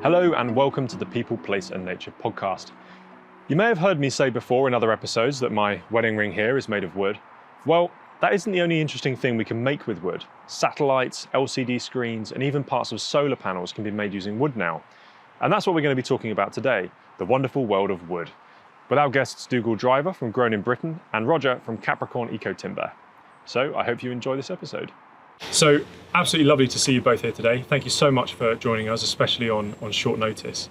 Hello and welcome to the People, Place and Nature podcast. You may have heard me say before in other episodes that my wedding ring here is made of wood. Well, that isn't the only interesting thing we can make with wood. Satellites, LCD screens, and even parts of solar panels can be made using wood now. And that's what we're going to be talking about today, the wonderful world of wood. With our guests Dougal Driver from Grown in Britain and Roger from Capricorn Eco Timber. So I hope you enjoy this episode. So absolutely lovely to see you both here today. Thank you so much for joining us, especially on short notice.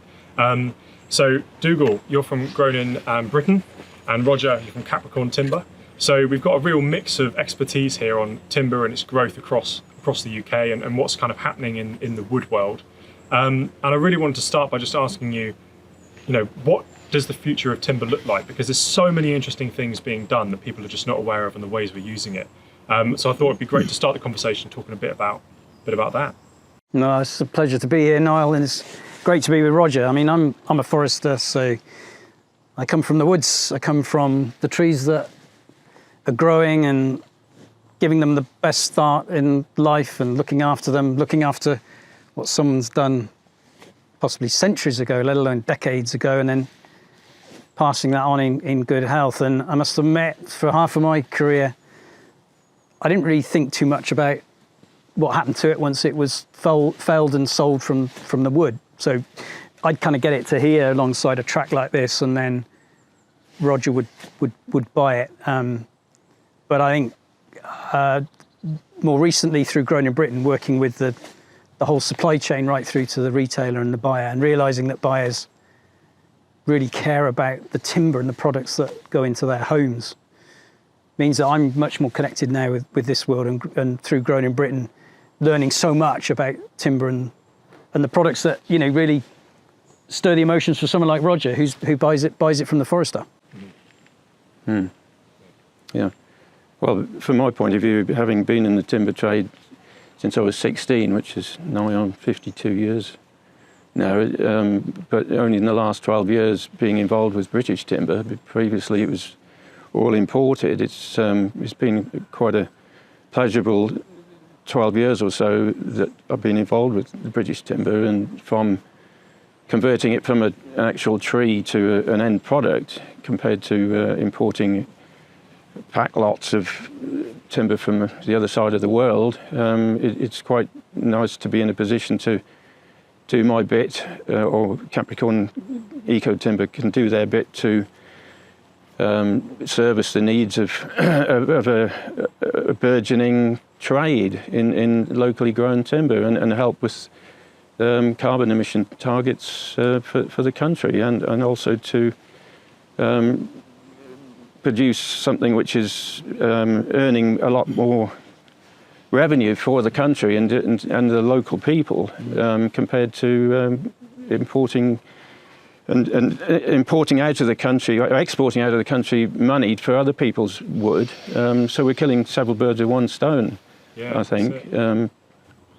So Dougal, you're from Grown in Britain, and Roger, you're from Capricorn Timber. So we've got a real mix of expertise here on timber and its growth across the UK and what's kind of happening in the wood world. And I really wanted to start by just asking you, what does the future of timber look like? Because there's so many interesting things being done that people are just not aware of and the ways we're using it. So I thought it'd be great to start the conversation talking a bit about that. No, it's a pleasure to be here, Niall, and it's great to be with Roger. I mean, I'm a forester, so I come from the woods. I come from the trees that are growing and giving them the best start in life and looking after them, looking after what someone's done possibly centuries ago, let alone decades ago, and then passing that on in good health. And I must admit, for half of my career, I didn't really think too much about what happened to it once it was felled and sold from the wood. So I'd kind of get it to here alongside a track like this, and then Roger would buy it. But I think more recently through Grown in Britain, working with the whole supply chain right through to the retailer and the buyer, and realising that buyers really care about the timber and the products that go into their homes, means that I'm much more connected now with this world, and through Grown in Britain, learning so much about timber and the products that really stir the emotions for someone like Roger, who buys it from the forester. Yeah. Well, from my point of view, having been in the timber trade since I was 16, which is now on 52 years now, but only in the last 12 years being involved with British timber. Previously, it was all imported. It's been quite a pleasurable 12 years or so that I've been involved with the British timber, and from converting it from an actual tree to an end product, compared to importing pack lots of timber from the other side of the world. It's quite nice to be in a position to do my bit, or Capricorn Eco Timber can do their bit to service the needs of a burgeoning trade in locally grown timber, and help with carbon emission targets for the country, and also to produce something which is earning a lot more revenue for the country and the local people, compared to importing out of the country, or exporting out of the country money for other people's wood. So we're killing several birds with one stone, I think.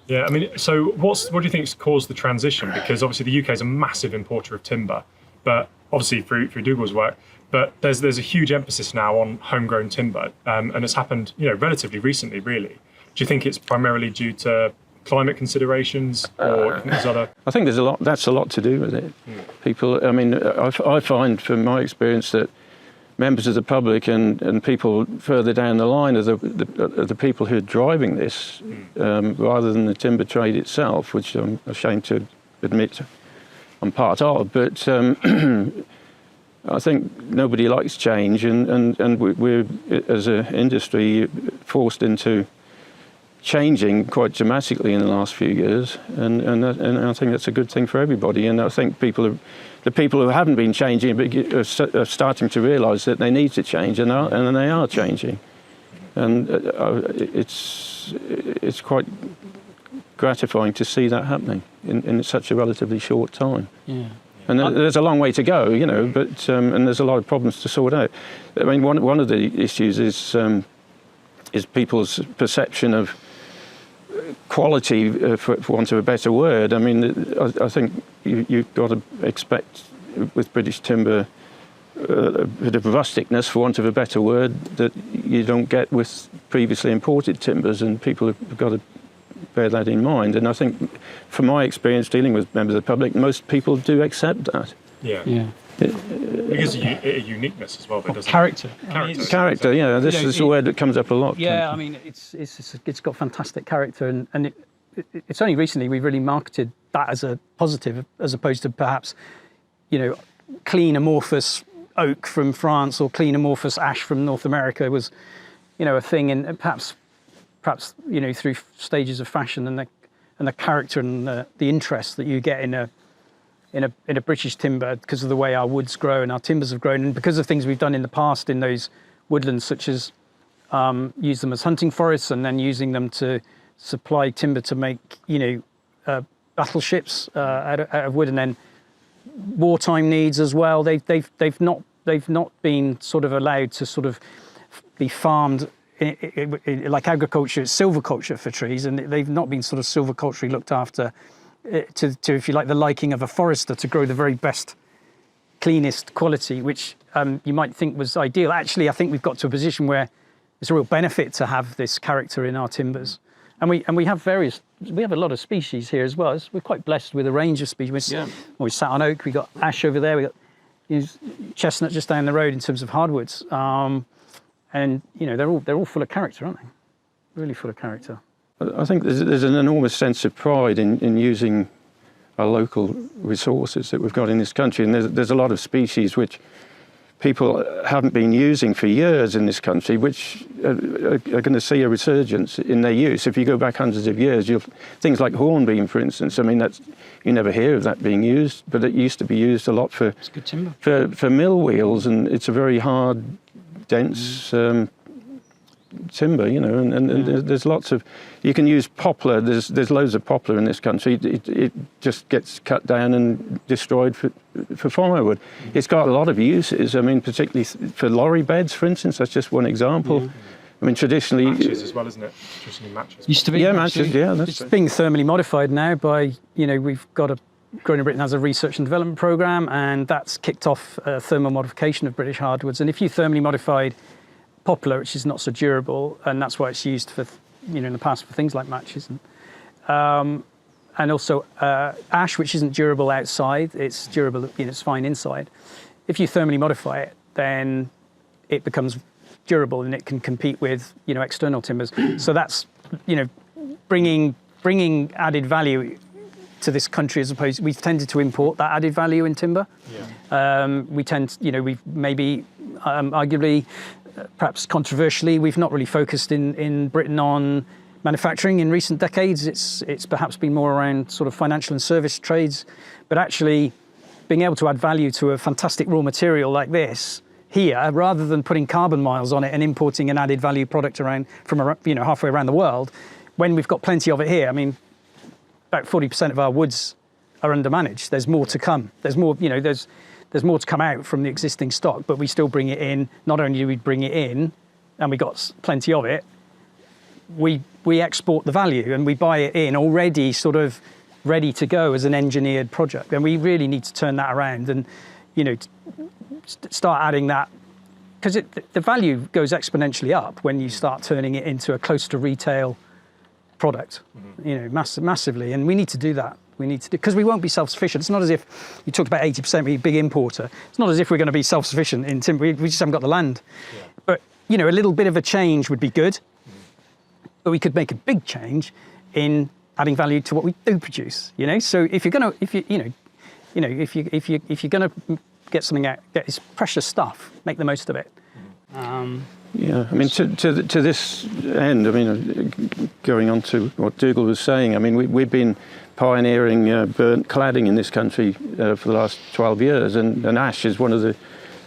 Yeah, I mean, so what do you think has caused the transition? Because obviously the UK is a massive importer of timber, but obviously through Dougal's work, but there's a huge emphasis now on homegrown timber, and it's happened relatively recently, really. Do you think it's primarily due to climate considerations, or there's other? I think that's a lot to do with it. People, I mean, I find from my experience that members of the public and people further down the line are the people who are driving this, rather than the timber trade itself, which I'm ashamed to admit I'm part of. But I think nobody likes change, and we're as an industry forced into changing quite dramatically in the last few years, and I think that's a good thing for everybody. And I think the people who haven't been changing are starting to realise that they need to change, and they are changing. And it's quite gratifying to see that happening in such a relatively short time. Yeah. And there's a long way to go, but and there's a lot of problems to sort out. I mean, one of the issues is people's perception of quality, for want of a better word. I mean, I think you've got to expect with British timber a bit of rusticness, for want of a better word, that you don't get with previously imported timbers, and people have got to bear that in mind. And I think, from my experience dealing with members of the public, most people do accept that. Yeah. Because a uniqueness as well, but doesn't Character. Character, yeah. This is a word that comes up a lot. Yeah, I mean, it's got fantastic character, and it's only recently we've really marketed that as a positive, as opposed to perhaps, clean amorphous oak from France or clean amorphous ash from North America was, a thing, and perhaps through stages of fashion and the character and the interest that you get in a British timber because of the way our woods grow and our timbers have grown, and because of things we've done in the past in those woodlands, such as use them as hunting forests and then using them to supply timber to make battleships out of wood, and then wartime needs as well. They've not been sort of allowed to sort of be farmed like agriculture, it's silviculture for trees, and they've not been sort of silviculturally looked after to, if you like, the liking of a forester to grow the very best, cleanest quality, which you might think was ideal. Actually, I think we've got to a position where it's a real benefit to have this character in our timbers. And we have a lot of species here as well. We're quite blessed with a range of species. We sat on oak, we got ash over there, we got chestnut just down the road in terms of hardwoods. And they're all full of character, aren't they? Really full of character. I think there's an enormous sense of pride in using our local resources that we've got in this country, and there's a lot of species which people haven't been using for years in this country, which are going to see a resurgence in their use. If you go back hundreds of years, things like hornbeam, for instance. I mean, you never hear of that being used, but it used to be used a lot for good timber. for mill wheels, and it's a very hard, dense timber, and there's lots of. You can use poplar. There's loads of poplar in this country. It just gets cut down and destroyed for firewood. It's got a lot of uses. I mean, particularly for lorry beds, for instance. That's just one example. I mean, traditionally matches as well, isn't it? Traditionally matches. Used to be. Yeah, matches. Yeah, it's being thermally modified now by we've got Grown in Britain has a research and development programme, and that's kicked off thermal modification of British hardwoods. And if you thermally modified poplar, which is not so durable, and that's why it's used for, in the past for things like matches, and also ash, which isn't durable outside, it's durable, it's fine inside. If you thermally modify it, then it becomes durable and it can compete with, external timbers. So that's, bringing added value to this country, as opposed, we've tended to import that added value in timber. We tend, we've maybe arguably, perhaps controversially, we've not really focused in Britain on manufacturing in recent decades. It's perhaps been more around sort of financial and service trades, but actually being able to add value to a fantastic raw material like this here, rather than putting carbon miles on it and importing an added value product from halfway around the world, when we've got plenty of it here. I mean, about 40% of our woods are undermanaged. There's more to come. There's more, there's more to come out from the existing stock, but we still bring it in. Not only do we bring it in, and we got plenty of it, we export the value and we buy it in already sort of ready to go as an engineered project. And we really need to turn that around and, start adding that, because the value goes exponentially up when you start turning it into a close to retail product, massively. And we need to do that. We need to do, because we won't be self-sufficient. It's not as if you talked about 80% being a big importer. It's not as if we're going to be self-sufficient in timber. We just haven't got the land. Yeah. But a little bit of a change would be good. But we could make a big change in adding value to what we do produce. So if you're going to, if you're going to get something out, get this precious stuff, make the most of it. Yeah, I mean, to this end, I mean, going on to what Dougal was saying, I mean, we've been pioneering burnt cladding in this country for the last 12 years, and ash is one of the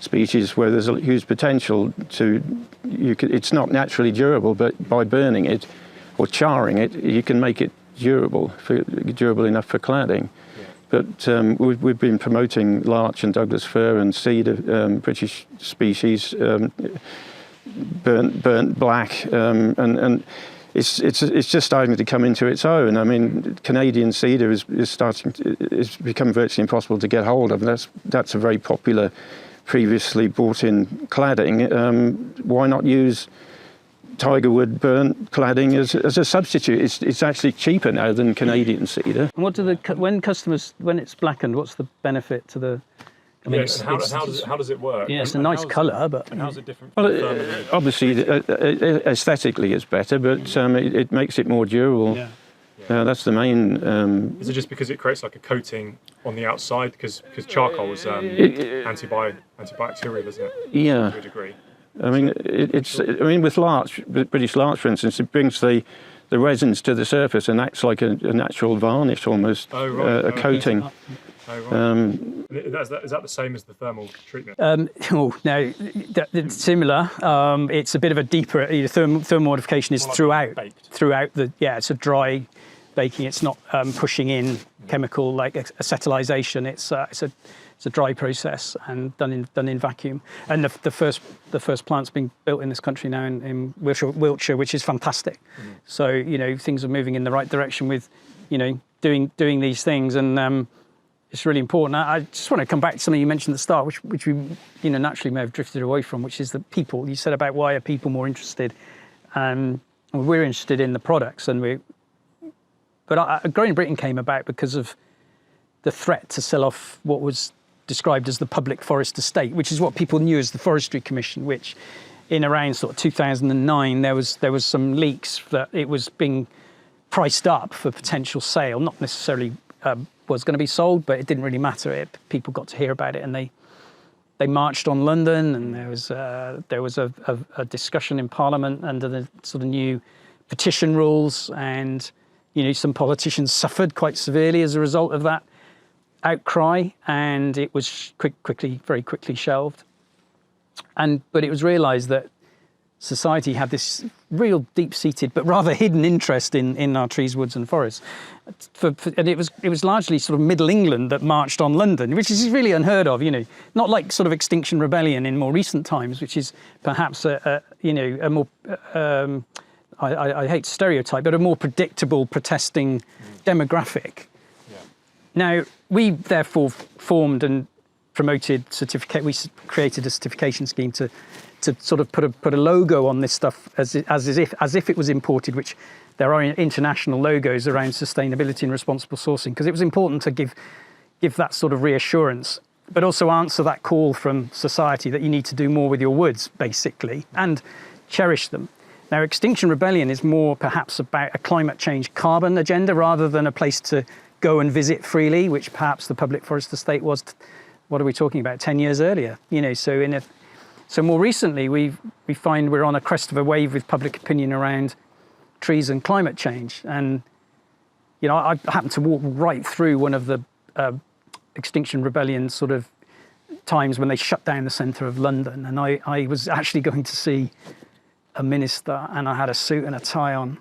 species where there's a huge potential to, it's not naturally durable, but by burning it or charring it, you can make it durable enough for cladding. But we've been promoting larch and Douglas fir and cedar, British species, burnt black, and it's just starting to come into its own. I mean, Canadian cedar is it's become virtually impossible to get hold of. That's a very popular, previously bought-in cladding. Why not use tiger wood burnt cladding as a substitute. It's actually cheaper now than Canadian cedar. And what do when it's blackened, what's the benefit to the? I mean, Yes, and how does it work? Yeah, it's a And nice how's colour, but and how's it different? Well, from thermal? obviously, aesthetically it's better, but it makes it more durable. yeah. That's the main. Is it just because it creates like a coating on the outside? Because charcoal is antibacterial, isn't it? Yeah. To a degree. I mean, with larch, British larch, for instance, it brings the resins to the surface and acts like a natural varnish almost, Oh, right. a coating. Oh, right. Is that the same as the thermal treatment? No, it's similar. It's a bit of a deeper. Thermal modification is More like baked. throughout the. Yeah, it's a dry baking. It's not pushing in chemical like acetylization. It's a dry process and done in vacuum. And the first plant's being built in this country now in Wiltshire, which is fantastic. Mm-hmm. So things are moving in the right direction with doing these things, and it's really important. I just want to come back to something you mentioned at the start, which we naturally may have drifted away from, which is the people. You said about why are people more interested, and we're interested in the products, but Growing Britain came about because of the threat to sell off what was described as the public forest estate, which is what people knew as the Forestry Commission, which in around sort of 2009 there was some leaks that it was being priced up for potential sale, not necessarily was going to be sold, but it didn't really matter. People got to hear about it, and they marched on London, and there was a discussion in Parliament under the sort of new petition rules, and some politicians suffered quite severely as a result of that outcry, and it was very quickly shelved. But it was realised that society had this real deep-seated but rather hidden interest in our trees, woods and forests. And it was largely sort of Middle England that marched on London, which is really unheard of, not like sort of Extinction Rebellion in more recent times, which is perhaps a more, I hate to stereotype, but a more predictable protesting demographic. Yeah. Now, we therefore formed and promoted we created a certification scheme to sort of put a logo on this stuff as if it was imported, which there are international logos around sustainability and responsible sourcing, because it was important to give that sort of reassurance, but also answer that call from society that you need to do more with your woods, basically, and cherish them. Now, Extinction Rebellion is more perhaps about a climate change carbon agenda rather than a place to go and visit freely, which perhaps the public forest estate was, what are we talking about, 10 years earlier? So more recently, we find we're on a crest of a wave with public opinion around trees and climate change. And, I happened to walk right through one of the Extinction Rebellion sort of times when they shut down the centre of London. And I was actually going to see a minister, and I had a suit and a tie on.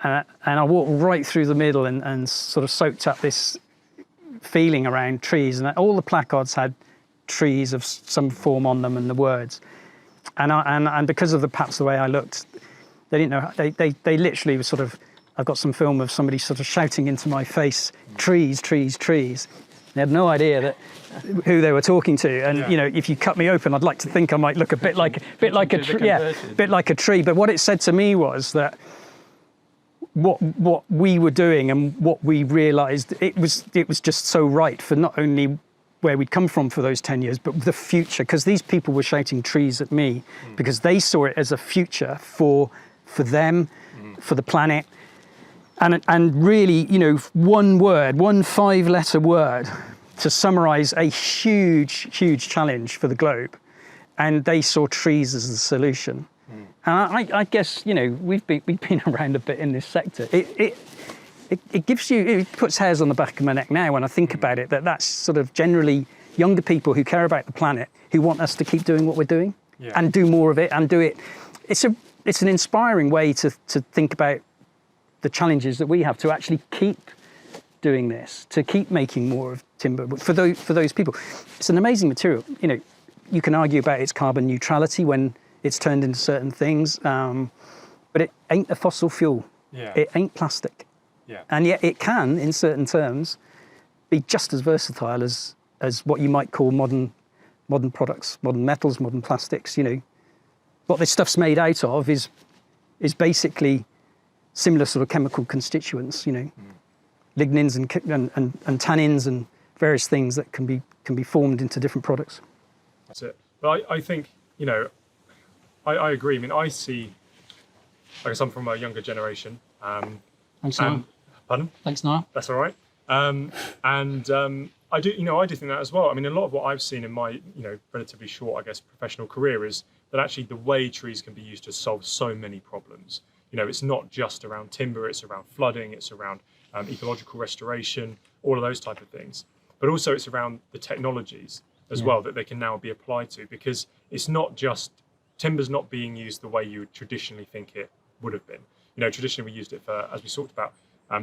And I walked right through the middle and sort of soaked up this feeling around trees. And all the placards had trees of some form on them and the words, and because of perhaps the way I looked, they didn't know. They literally were sort of. I've got some film of somebody sort of shouting into my face, "Trees, trees, trees." They had no idea who they were talking to, and if you cut me open, I'd like to think I might look a bit like a tree. But what it said to me was that what we were doing and what we realised, it was just so right for not only where we'd come from for those 10 years, but the future, because these people were shouting trees at me because they saw it as a future for them, for the planet. And really, one 5-letter word to summarise a huge, huge challenge for the globe. And they saw trees as the solution. And I guess, we've been around a bit in this sector. It puts hairs on the back of my neck now when I think about it, that's sort of generally younger people who care about the planet, who want us to keep doing what we're doing and do more of it and do it. It's an inspiring way to think about the challenges that we have to actually keep doing this, to keep making more of timber for those people. It's an amazing material. You can argue about its carbon neutrality when it's turned into certain things, but it ain't a fossil fuel. Yeah. It ain't plastic. Yeah. And yet it can, in certain terms, be just as versatile as what you might call modern products, modern metals, modern plastics. What this stuff's made out of is is basically similar sort of chemical constituents, you know, lignins and tannins and various things that can be formed into different products. That's it. But I think, you know, I agree. I mean, I see, I guess I'm from a younger generation. Thanks, Niall. Pardon? Thanks, Niall. That's all right. I do think that as well. I mean, a lot of what I've seen in my, you know, relatively short, I guess, professional career is that actually the way trees can be used to solve so many problems. You know, it's not just around timber, it's around flooding, it's around ecological restoration, all of those type of things. But also it's around the technologies as well that they can now be applied to, because it's not just, timber's not being used the way you would traditionally think it would have been. You know, traditionally we used it for, as we talked about,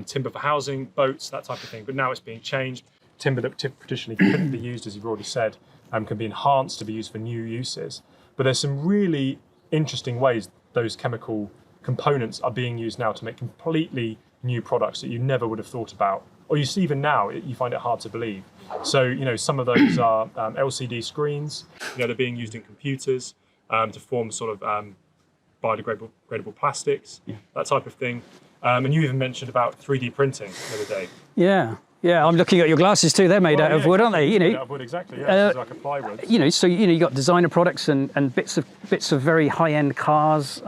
timber for housing, boats, that type of thing, but now it's being changed. Timber that traditionally couldn't be used, as you've already said, can be enhanced to be used for new uses. But there's some really interesting ways those chemical components are being used now to make completely new products that you never would have thought about, or you see even now, you find it hard to believe. So, you know, some of those are LCD screens, you know, they're being used in computers to form sort of biodegradable plastics, that type of thing. And you even mentioned about 3D printing the other day. Yeah, I'm looking at your glasses too. They're made out of wood, aren't they? You know, made out of wood, exactly. Yeah, it's like a plywood. You know, so you got designer products and bits of very high-end cars,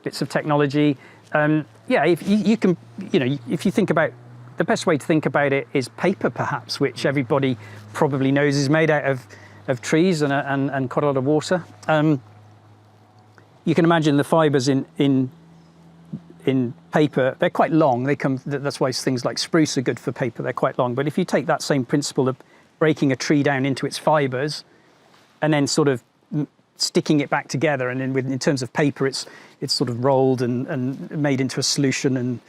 bits of technology. If you can, you know, if you think about, the best way to think about it is paper, perhaps, which everybody probably knows is made out of trees and quite a lot of water. You can imagine the fibres in paper, they're quite long. That's why things like spruce are good for paper. They're quite long. But if you take that same principle of breaking a tree down into its fibres and then sort of sticking it back together, and then in terms of paper, it's sort of rolled and made into a solution,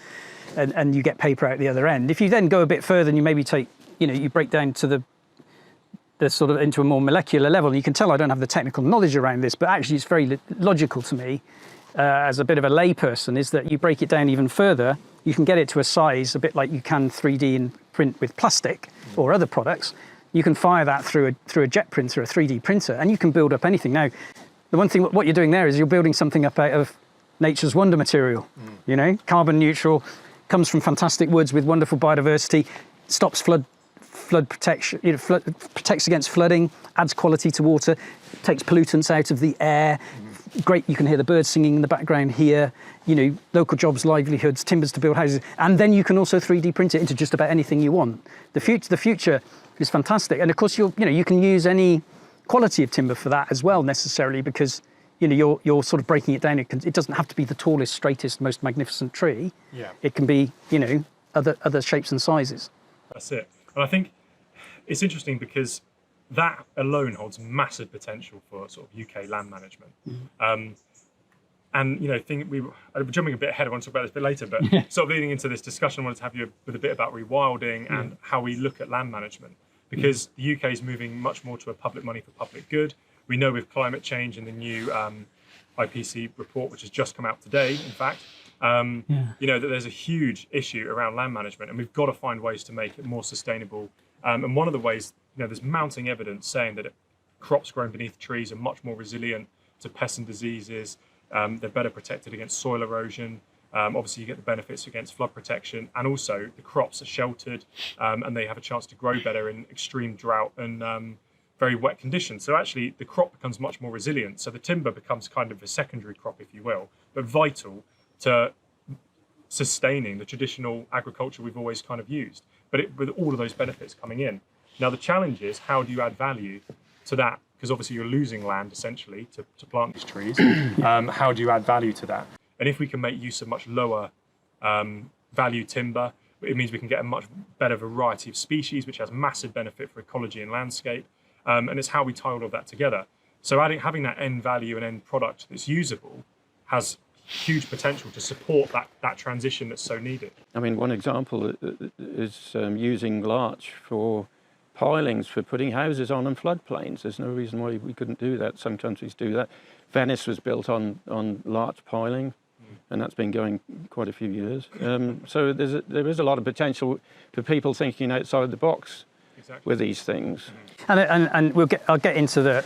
and you get paper out the other end. If you then go a bit further and you maybe take, you know, you break down to the sort of into a more molecular level, and you can tell I don't have the technical knowledge around this, but actually it's very logical to me. As a bit of a layperson, is that you break it down even further, you can get it to a size a bit like you can 3D and print with plastic or other products. You can fire that through a jet printer, a 3D printer, and you can build up anything. Now, the one thing, what you're doing there is you're building something up out of nature's wonder material, you know, carbon neutral, comes from fantastic woods with wonderful biodiversity, stops flood protection, you know, protects against flooding, adds quality to water, takes pollutants out of the air. Great, you can hear the birds singing in the background here, you know, local jobs, livelihoods, timbers to build houses, and then you can also 3D print it into just about anything you want. The future is fantastic, and of course you can use any quality of timber for that as well necessarily, because you know you're sort of breaking it down. It doesn't have to be the tallest, straightest, most magnificent tree. Yeah. It can be, you know, other shapes and sizes. That's it. And I think it's interesting because that alone holds massive potential for sort of UK land management. And, you know, I'm jumping a bit ahead, I want to talk about this a bit later, but sort of leading into this discussion, I wanted to have you with a bit about rewilding and how we look at land management, because the UK is moving much more to a public money for public good. We know with climate change and the new IPC report, which has just come out today, in fact, you know, that there's a huge issue around land management, and we've got to find ways to make it more sustainable. And one of the ways, you know, there's mounting evidence saying that crops grown beneath trees are much more resilient to pests and diseases. They're better protected against soil erosion. Obviously, you get the benefits against flood protection, and also the crops are sheltered and they have a chance to grow better in extreme drought and very wet conditions. So actually, the crop becomes much more resilient. So the timber becomes kind of a secondary crop, if you will, but vital to sustaining the traditional agriculture we've always kind of used, but with all of those benefits coming in. Now, the challenge is, how do you add value to that? Because obviously you're losing land essentially to plant these trees. How do you add value to that? And if we can make use of much lower value timber, it means we can get a much better variety of species, which has massive benefit for ecology and landscape. And it's how we tie all of that together. So having that end value and end product that's usable has huge potential to support that transition that's so needed. I mean, one example is using larch for pilings for putting houses on and floodplains. There's no reason why we couldn't do that. Some countries do that. Venice was built on larch piling, and that's been going quite a few years. So there is a lot of potential for people thinking outside the box with these things. And I'll get into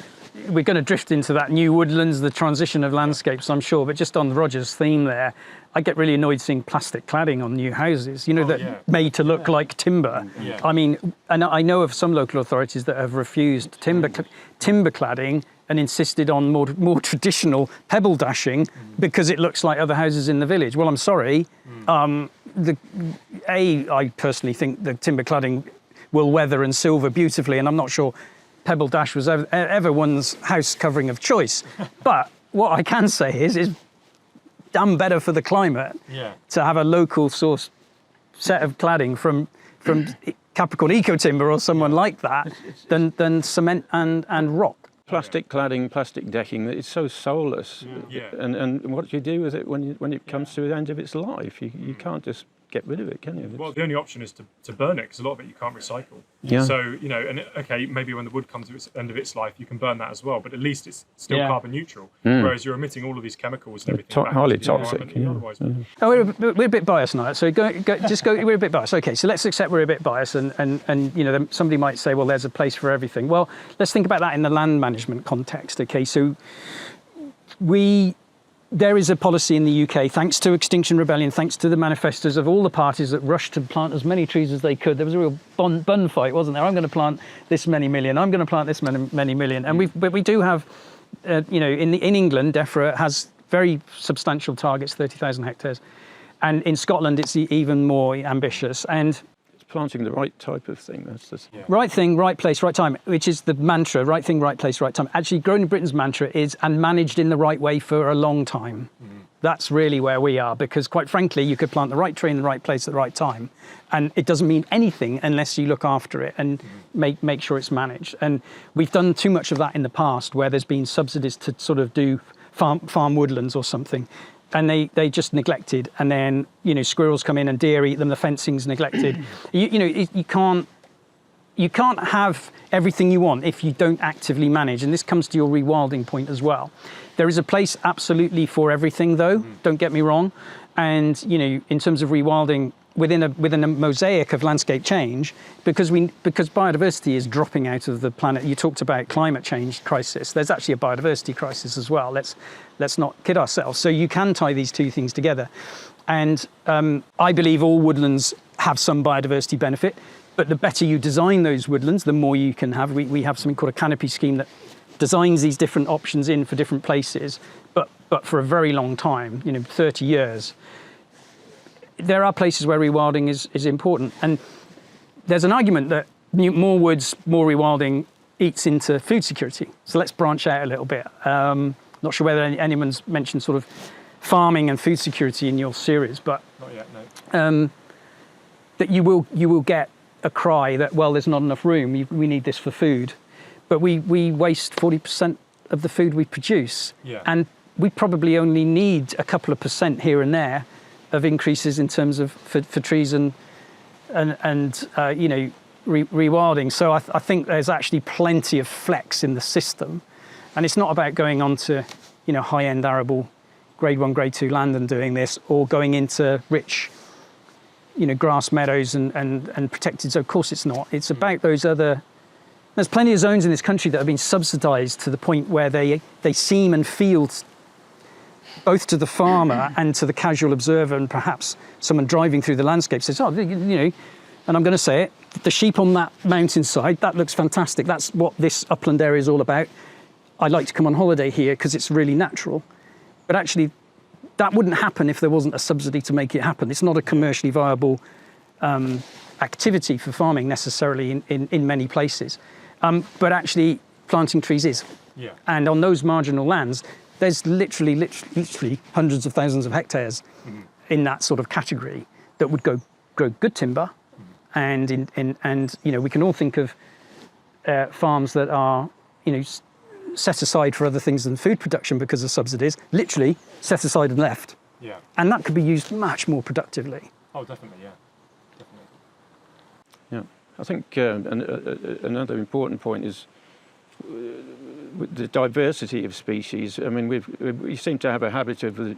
we're going to drift into that new woodlands, the transition of landscapes, I'm sure. But just on Roger's theme there, I get really annoyed seeing plastic cladding on new houses, you know, made to look like timber. Yeah. I mean, and I know of some local authorities that have refused timber cladding and insisted on more traditional pebble dashing because it looks like other houses in the village. Well, I'm sorry. I personally think the timber cladding will weather and silver beautifully, and I'm not sure pebble dash was ever one's house covering of choice. But what I can say is damn better for the climate to have a local source set of cladding from Capricorn Eco Timber or someone like that than cement and rock. Plastic cladding, plastic decking, it's so soulless. And what do you do with it when it comes to the end of its life? You can't just get rid of it, can you? Well, the only option is to burn it, because a lot of it you can't recycle. Yeah. So, you know, and okay, maybe when the wood comes to its end of its life, you can burn that as well, but at least it's still carbon neutral, whereas you're emitting all of these chemicals and everything. Highly toxic. Otherwise. Oh, we're a bit biased now, so we're a bit biased. Okay, so let's accept we're a bit biased, and you know, then somebody might say, well, there's a place for everything. Well, let's think about that in the land management context. Okay, so there is a policy in the UK, thanks to Extinction Rebellion, thanks to the manifestos of all the parties that rushed to plant as many trees as they could. There was a real bun fight, wasn't there? I'm going to plant this many million. I'm going to plant this many million. And we do have, you know, in England, DEFRA has very substantial targets, 30,000 hectares, and in Scotland it's even more ambitious. And planting the right type of thing. That's just right thing, right place, right time, which is the mantra. Right thing, right place, right time. Actually, Grown in Britain's mantra is "and managed in the right way for a long time." That's really where we are, because quite frankly, you could plant the right tree in the right place at the right time, and it doesn't mean anything unless you look after it and make sure it's managed. And we've done too much of that in the past, where there's been subsidies to sort of do farm woodlands or something. And they just neglected, and then, you know, squirrels come in and deer eat them. The fencing's neglected. You can't have everything you want if you don't actively manage. And this comes to your rewilding point as well. There is a place absolutely for everything, though. Don't get me wrong. And you know, in terms of rewilding, within a mosaic of landscape change, because biodiversity is dropping out of the planet. You talked about climate change crisis. There's actually a biodiversity crisis as well. Let's not kid ourselves. So you can tie these two things together. And I believe all woodlands have some biodiversity benefit, but the better you design those woodlands, the more you can have. We have something called a canopy scheme that designs these different options in for different places, but for a very long time, you know, 30 years. There are places where rewilding is important. And there's an argument that more woods, more rewilding eats into food security. So let's branch out a little bit. Not sure whether anyone's mentioned sort of farming and food security in your series, but not yet, no. That you will get a cry that, well, there's not enough room. We need this for food, but we waste 40% of the food we produce, and we probably only need a couple of percent here and there of increases in terms of for trees and you know, rewilding. So I think there's actually plenty of flex in the system. And it's not about going on to, you know, high-end arable grade 1, grade 2 land and doing this, or going into rich, you know, grass meadows and protected. So of course it's not. It's about those other. There's plenty of zones in this country that have been subsidised to the point where they seem and feel, both to the farmer and to the casual observer, and perhaps someone driving through the landscape says, oh, you know, and I'm going to say it, the sheep on that mountainside, that looks fantastic. That's what this upland area is all about. I'd like to come on holiday here because it's really natural. But actually, that wouldn't happen if there wasn't a subsidy to make it happen. It's not a commercially viable activity for farming necessarily in many places. But actually, planting trees is. Yeah. And on those marginal lands, there's literally hundreds of thousands of hectares in that sort of category that would grow good timber. And you know, we can all think of farms that are, you know, set aside for other things than food production because of subsidies, literally set aside and left. Yeah. And that could be used much more productively. Oh, definitely, yeah. Definitely. Yeah, I think another important point is the diversity of species. I mean, we seem to have a habit of,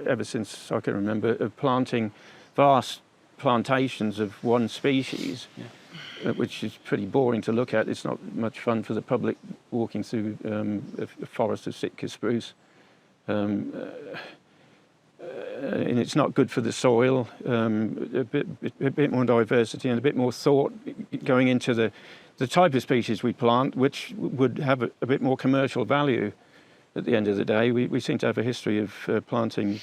ever since I can remember, of planting vast plantations of one species. Yeah. which is pretty boring to look at. It's not much fun for the public walking through a forest of Sitka spruce. And it's not good for the soil. A bit more diversity and a bit more thought going into the type of species we plant, which would have a bit more commercial value at the end of the day. We seem to have a history of planting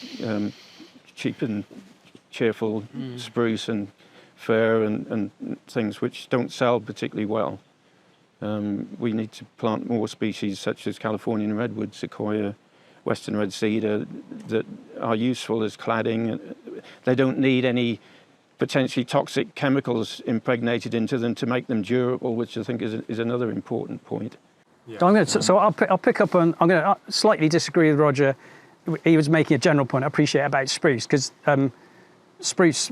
cheap and cheerful spruce and fir and things which don't sell particularly well. We need to plant more species such as Californian redwood, sequoia, western red cedar that are useful as cladding. They don't need any potentially toxic chemicals impregnated into them to make them durable, which I think is another important point. Yeah. So I'll pick up on. I'm going to slightly disagree with Roger. He was making a general point I appreciate about spruce, because spruce,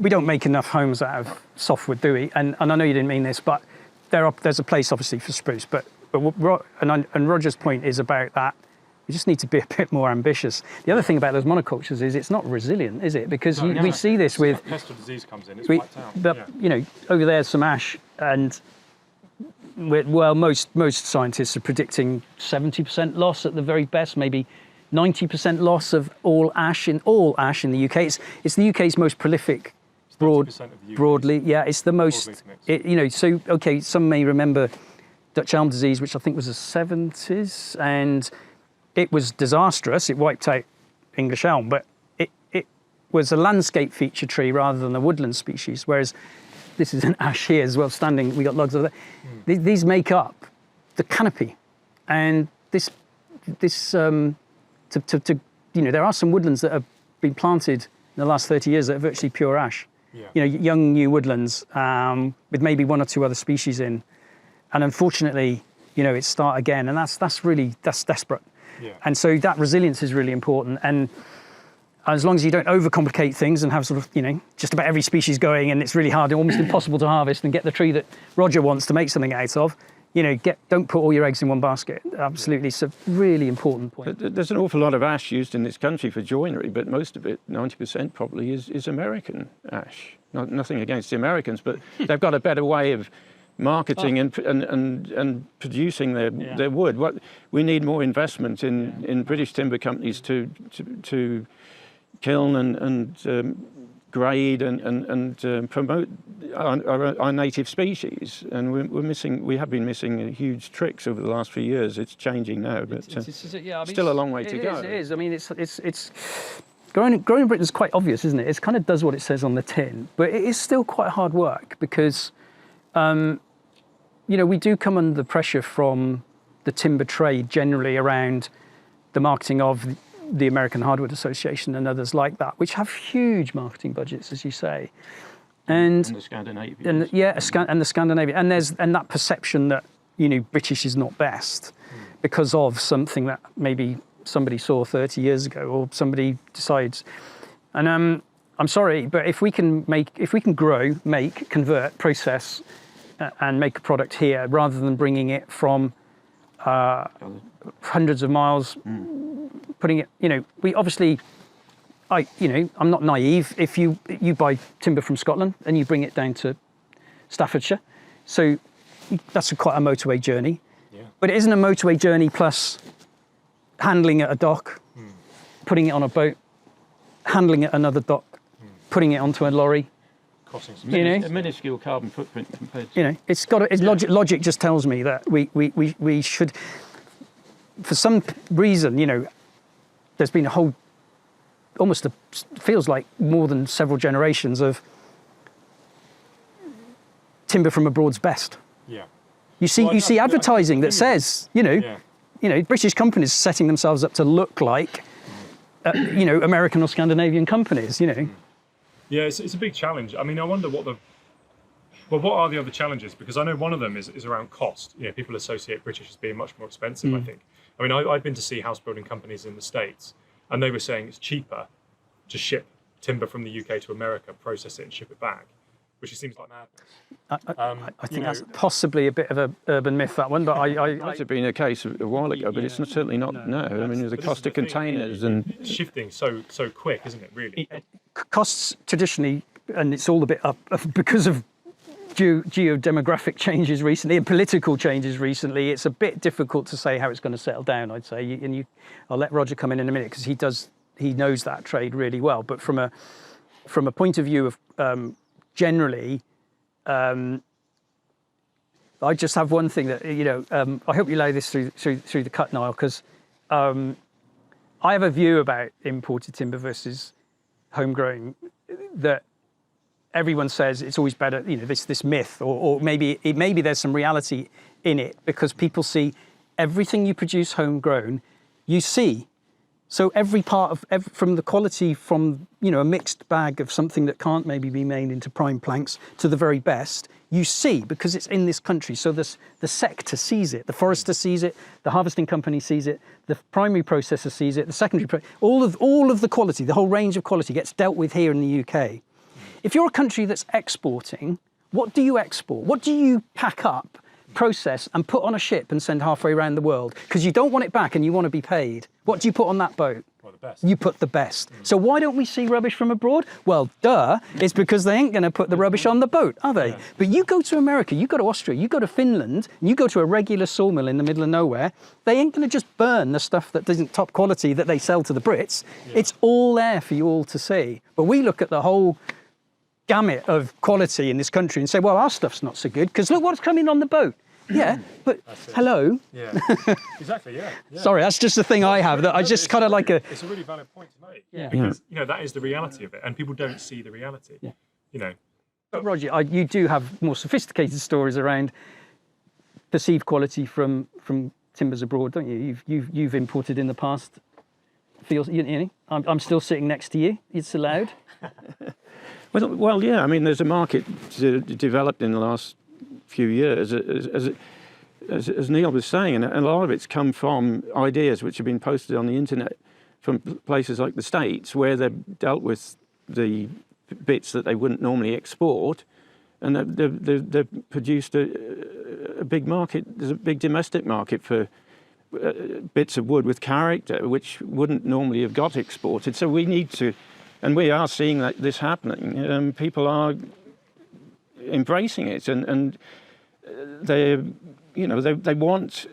we don't make enough homes out of softwood, do we? And I know you didn't mean this, but there's a place obviously for spruce. But Roger's point is about that. We just need to be a bit more ambitious. The other thing about those monocultures is it's not resilient, is it? Because we see this with pest or disease comes in, it's wiped out. You know, over there's some ash, and most scientists are predicting 70% loss at the very best, maybe 90% loss of all ash in the UK. It's the UK's most prolific broadly. Yeah, it's the most. So okay, some may remember Dutch elm disease, which I think was the 70s, and it was disastrous. It wiped out English elm, but it was a landscape feature tree rather than a woodland species. Whereas this is an ash here as well, standing. We got logs of that. These make up the canopy, and there are some woodlands that have been planted in the last 30 years that are virtually pure ash. Yeah. You know, young new woodlands with maybe one or two other species in, and unfortunately, you know, it's start again, and that's desperate. Yeah. And so that resilience is really important, and as long as you don't overcomplicate things and have sort of, you know, just about every species going, and it's really hard, almost impossible to harvest and get the tree that Roger wants to make something out of, you know, don't put all your eggs in one basket. Absolutely, it's a really important point. There's an awful lot of ash used in this country for joinery, but most of it, 90% probably, is American ash. Nothing against the Americans, but they've got a better way of marketing and producing their wood. What we need more investment in British timber companies to kiln and grade and promote our native species, and we have been missing huge tricks over the last few years. It's changing now, but still a long way to go. It is. I mean, it's growing in Britain is quite obvious, isn't it? It kind of does what it says on the tin, but it is still quite hard work because. You know, we do come under pressure from the timber trade generally around the marketing of the American Hardwood Association and others like that, which have huge marketing budgets, as you say, and the Scandinavian, and the Scandinavian, and that perception that, you know, British is not best because of something that maybe somebody saw 30 years ago or somebody decides, and I'm sorry, but if we can grow, make, convert, process, and make a product here rather than bringing it from hundreds of miles, putting it, you know, we obviously, I'm not naive. If you buy timber from Scotland and you bring it down to Staffordshire, so that's quite a motorway journey. Yeah. But it isn't a motorway journey plus handling at a dock, putting it on a boat, handling it at another dock, putting it onto a lorry. A minuscule carbon footprint compared to... You know, it's got logic just tells me that we should, for some reason, you know, there's been a whole, feels like more than several generations of timber from abroad's best. Yeah. You see advertising that says, you know, British companies setting themselves up to look like, you know, American or Scandinavian companies, you know. Yeah, it's a big challenge. I mean, I wonder what are the other challenges? Because I know one of them is around cost. You know, people associate British as being much more expensive, I think. I mean, I've been to see house building companies in the States, and they were saying it's cheaper to ship timber from the UK to America, process it and ship it back, which seems like madness. I think that's possibly a bit of an urban myth, that one, but it might have been a case a while ago, but it's certainly not now. I mean, the cost of containers it's shifting so quick, isn't it, really? Costs traditionally, and it's all a bit up because of geodemographic changes recently and political changes recently, it's a bit difficult to say how it's going to settle down, I'd say. I'll let Roger come in a minute because he knows that trade really well. But from a point of view of generally, I just have one thing that I hope you lay this through the cut, Niall, because I have a view about imported timber versus homegrown that everyone says it's always better, this myth, or maybe there's some reality in it because people see everything you produce homegrown, you see. So every part of, from the quality from, a mixed bag of something that can't maybe be made into prime planks to the very best, you see, because it's in this country. So the sector sees it, the forester sees it, the harvesting company sees it, the primary processor sees it, the secondary, all of the quality, the whole range of quality gets dealt with here in the UK. If you're a country that's exporting, what do you export? What do you pack up, process, and put on a ship and send halfway around the world? Because you don't want it back and you want to be paid. What do you put on that boat? Well, the best. You put the best. So why don't we see rubbish from abroad? Well, duh, it's because they ain't going to put the rubbish on the boat, are they? Yeah. But you go to America, you go to Austria, you go to Finland, you go to a regular sawmill in the middle of nowhere, they ain't going to just burn the stuff that isn't top quality that they sell to the Brits. Yeah. It's all there for you all to see. But we look at the whole gamut of quality in this country and say, well, our stuff's not so good because look what's coming on the boat. Yeah, but hello. Yeah, exactly. Yeah. Sorry, that's just the thing I have that I just kind of like a. It's a really valid point to make. Yeah. Because that is the reality of it, and people don't see the reality. Yeah. But Roger, you do have more sophisticated stories around perceived quality from timbers abroad, don't you? You've imported in the past. I'm still sitting next to you. It's allowed. Well, yeah. I mean, there's a market developed in the last few years, as Neil was saying, and a lot of it's come from ideas which have been posted on the internet from places like the States, where they've dealt with the bits that they wouldn't normally export, and they've produced a big market. There's a big domestic market for bits of wood with character, which wouldn't normally have got exported. So we need to, and we are seeing this happening. People are embracing it, and they want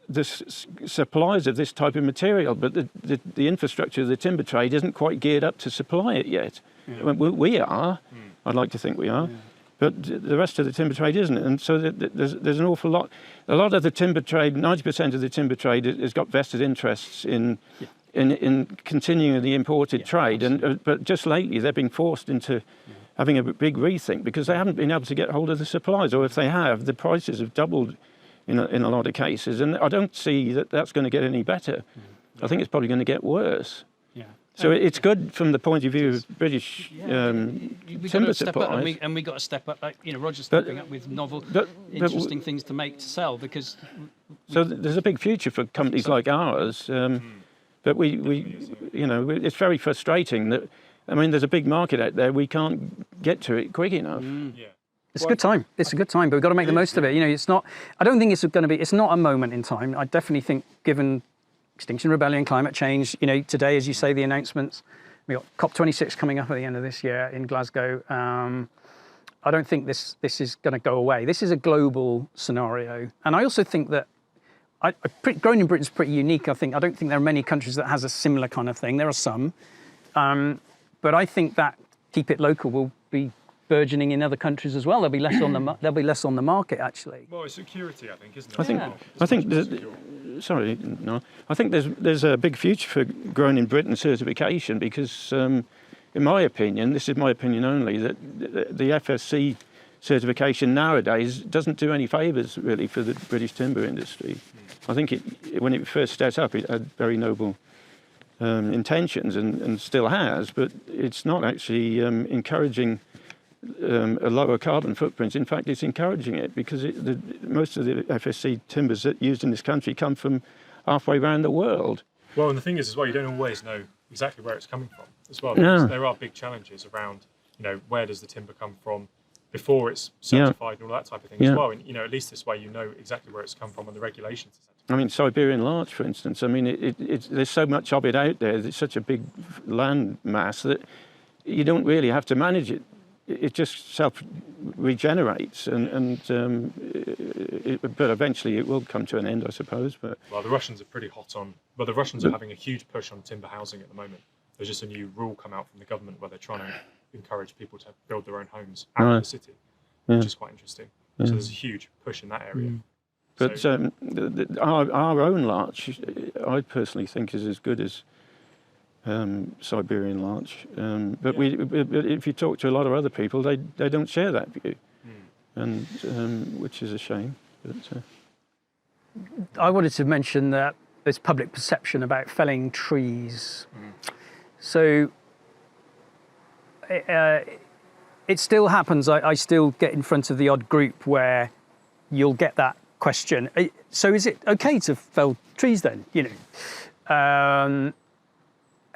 the supplies of this type of material, but the infrastructure of the timber trade isn't quite geared up to supply it yet. Yeah. We are. I'd like to think we are. Yeah. But the rest of the timber trade isn't, and so there's an awful lot. A lot of the timber trade, 90% of the timber trade, has got vested interests in continuing the imported trade, but just lately they're being forced into having a big rethink because they haven't been able to get hold of the supplies, or if they have, the prices have doubled in a lot of cases, and I don't see that that's going to get any better. I think it's probably going to get worse. Yeah. So it's good from the point of view of British timber supplies. And we got to step up, like Roger's stepping up with novel, interesting things to make to sell because. So there's a big future for companies like ours, but it's very frustrating that. I mean, there's a big market out there. We can't get to it quick enough. Yeah. It's a good time. It's a good time, but we've got to make the most of it. It's not. I don't think it's going to be. It's not a moment in time. I definitely think, given Extinction Rebellion, climate change. Today, as you say, the announcements. We got COP26 coming up at the end of this year in Glasgow. I don't think this is going to go away. This is a global scenario, and I also think that. Growing in Britain is pretty unique. I don't think there are many countries that has a similar kind of thing. There are some. But I think that keep it local will be burgeoning in other countries as well. There'll be less on the market actually. Well, it's security, I think, isn't it? I think there's a big future for growing in Britain certification because, in my opinion, this is my opinion only, that the FSC certification nowadays doesn't do any favours really for the British timber industry. I think when it first set up, it had very noble intentions and still has, but it's not actually encouraging a lower carbon footprint. In fact, it's encouraging it because most of the FSC timbers that used in this country come from halfway around the world. Well, and the thing is as well, you don't always know exactly where it's coming from as well. Because there are big challenges around, where does the timber come from before it's certified and all that type of thing as well. And, at least this way you know exactly where it's come from and the regulations. I mean, Siberian larch, for instance, there's so much of it out there, there's such a big land mass that you don't really have to manage it it just self-regenerates, but eventually it will come to an end, I suppose. But well, the Russians are pretty hot on. Well, the Russians are having a huge push on timber housing at the moment. There's just a new rule come out from the government where they're trying to encourage people to build their own homes out of the city, which is quite interesting. So there's a huge push in that area. But So, our own larch, I personally think, is as good as Siberian larch. But if you talk to a lot of other people, they don't share that view, and which is a shame. But, I wanted to mention that there's public perception about felling trees. So it still happens. I still get in front of the odd group where you'll get that question. So is it okay to fell trees then? You know,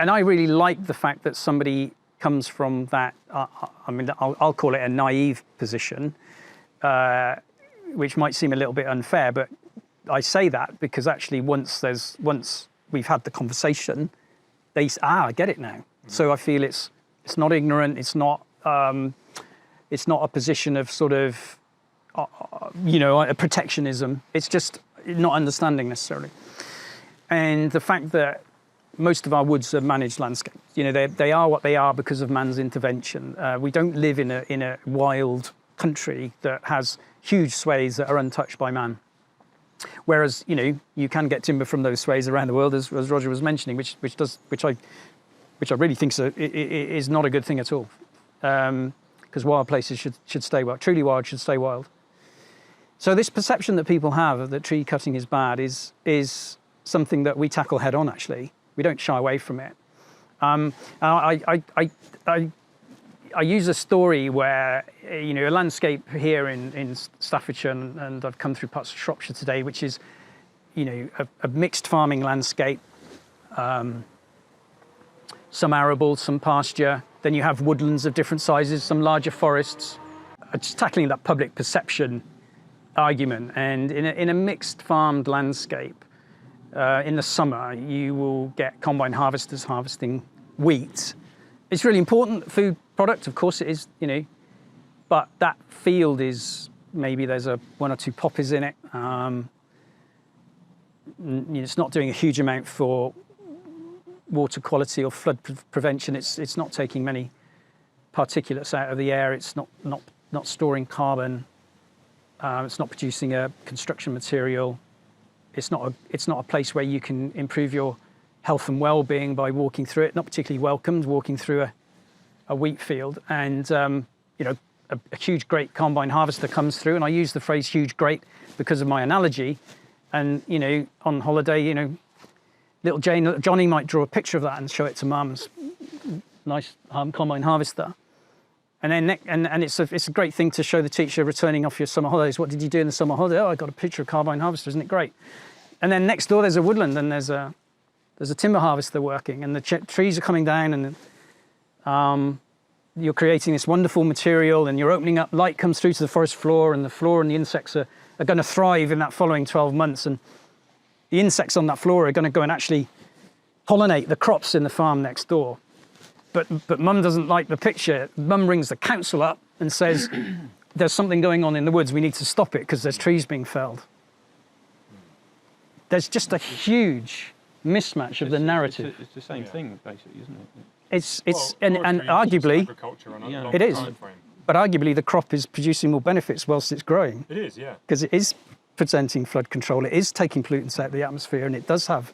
and I really like the fact that somebody comes from that. I mean, I'll call it a naive position, which might seem a little bit unfair, but I say that because actually once we've had the conversation, they say, I get it now. So I feel it's not ignorant. It's not a position of sort of a protectionism. It's just not understanding necessarily. And the fact that most of our woods are managed landscapes. You know, they are what they are because of man's intervention. We don't live in a wild country that has huge swathes that are untouched by man. Whereas, you know, you can get timber from those swathes around the world, as Roger was mentioning, which I really think is not a good thing at all. Because wild places should stay wild. Truly wild should stay wild. So this perception that people have that tree cutting is bad is something that we tackle head on. Actually, we don't shy away from it. I use a story where, you know, a landscape here in Staffordshire, and I've come through parts of Shropshire today, which is, you know, a mixed farming landscape. Some arable, some pasture. Then you have woodlands of different sizes, some larger forests. Just tackling that public perception argument. And in a mixed farmed landscape, in the summer, you will get combine harvesters harvesting wheat. It's really important food product, of course it is, you know, but that field is, maybe there's one or two poppies in it. You know, it's not doing a huge amount for water quality or flood prevention. It's not taking many particulates out of the air. It's not storing carbon. It's not producing a construction material. It's not a place where you can improve your health and well-being by walking through it. Not particularly welcomed walking through a wheat field. And you know, a huge great combine harvester comes through, and I use the phrase huge great because of my analogy. And you know, on holiday, you know, little Johnny might draw a picture of that and show it to mum's nice combine harvester. And then and it's a great thing to show the teacher returning off your summer holidays. What did you do in the summer holiday? Oh, I got a picture of combine harvester. Isn't it great? And then next door there's a woodland, and there's a timber harvester working, and the trees are coming down, and you're creating this wonderful material, and you're opening up. Light comes through to the forest floor, and the flora and the insects are going to thrive in that following 12 months. And the insects on that flora are going to go and actually pollinate the crops in the farm next door. But mum doesn't like the picture. Mum rings the council up and says, there's something going on in the woods. We need to stop it because there's trees being felled. There's just a huge mismatch of the narrative. It's the same thing, basically, isn't it? And arguably, it is. But arguably, the crop is producing more benefits whilst it's growing. It is, yeah. Because it is presenting flood control. It is taking pollutants out of the atmosphere, and it does have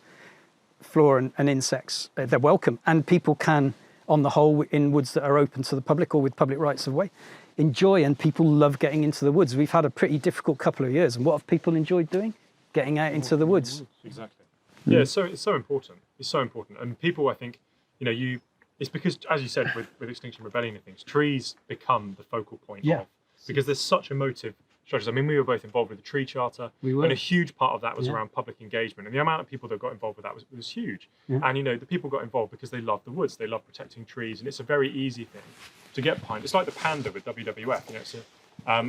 flora and insects. They're welcome, and people can, on the whole, in woods that are open to the public or with public rights of way, enjoy. And people love getting into the woods. We've had a pretty difficult couple of years, and what have people enjoyed doing? Getting out into the woods. Exactly. Yeah, it's so important. It's so important. And people, I think, you know, it's because, as you said, with Extinction Rebellion and things, trees become the focal point of, because there's such emotive structures. I mean, we were both involved with the tree charter, and a huge part of that was around public engagement. And the amount of people that got involved with that was huge. And, you know, the people got involved because they love the woods, they love protecting trees, and it's a very easy thing to get behind. It's like the panda with WWF, you know,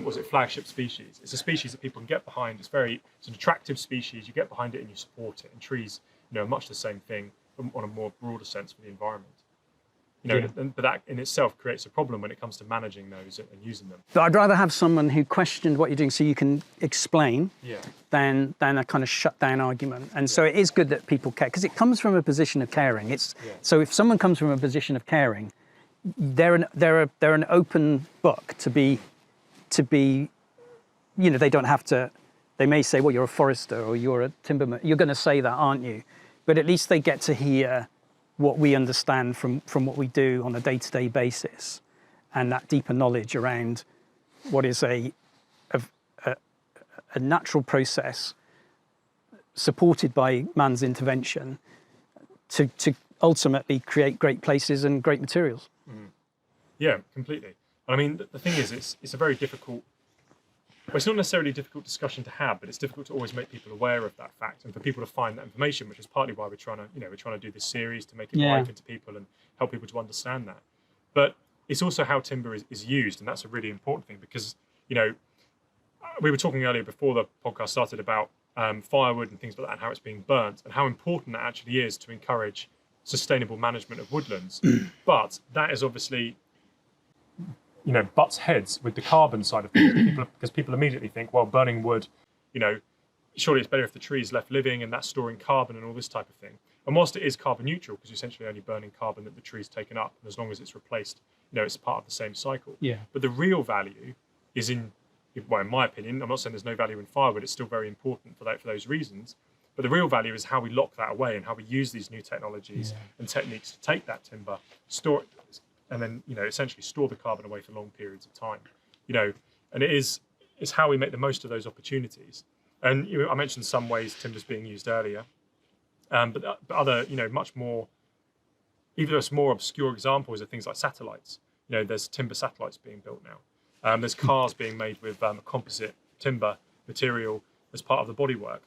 it's a flagship species. It's a species that people can get behind. It's an attractive species. You get behind it and you support it. And trees, you know, are much the same thing on a more broader sense for the environment. but that in itself creates a problem when it comes to managing those and using them. But I'd rather have someone who questioned what you're doing so you can explain than a kind of shut down argument. And so it is good that people care, because it comes from a position of caring. So if someone comes from a position of caring, they're an open book to be, they don't have to, they may say, well, you're a forester or you're a timberman. You're going to say that, aren't you? But at least they get to hear what we understand from what we do on a day-to-day basis, and that deeper knowledge around what is a natural process supported by man's intervention to ultimately create great places and great materials. Yeah, completely. I mean, the thing is, it's a very difficult, well, it's not necessarily a difficult discussion to have, but it's difficult to always make people aware of that fact and for people to find that information, which is partly why we're trying to do this series to make it more open to people and help people to understand that. But it's also how timber is used, and that's a really important thing because, we were talking earlier before the podcast started about firewood and things like that and how it's being burnt and how important that actually is to encourage sustainable management of woodlands. But that is obviously butts heads with the carbon side of things because people immediately think, well, burning wood, surely it's better if the tree is left living and that's storing carbon and all this type of thing. And whilst it is carbon neutral, because you're essentially only burning carbon that the tree's taken up, and as long as it's replaced, it's part of the same cycle. Yeah. But the real value is in my opinion, I'm not saying there's no value in firewood, it's still very important for those reasons. But the real value is how we lock that away and how we use these new technologies and techniques to take that timber, store it, and then essentially store the carbon away for long periods of time. And it's how we make the most of those opportunities. And I mentioned some ways timber's being used earlier, but other much more, even those more obscure examples are things like satellites. There's timber satellites being built now. There's cars being made with a composite timber material as part of the bodywork.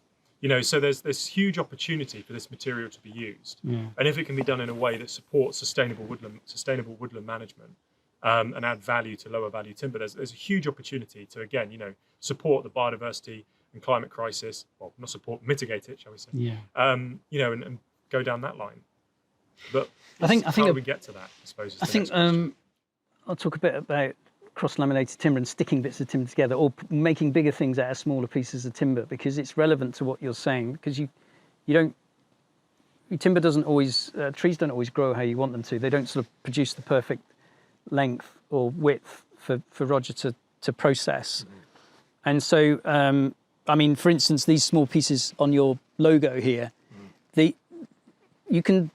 So there's huge opportunity for this material to be used, and if it can be done in a way that supports sustainable woodland management, and add value to lower value timber, there's a huge opportunity to again, support the biodiversity and climate crisis. Well, not support, mitigate it, shall we say? And go down that line. But I think how do we get to that? I suppose. I'll talk a bit about cross-laminated timber and sticking bits of timber together, or making bigger things out of smaller pieces of timber, because it's relevant to what you're saying. Because timber doesn't always, trees don't always grow how you want them to. They don't sort of produce the perfect length or width for Roger to process. And so, for instance, these small pieces on your logo here, you can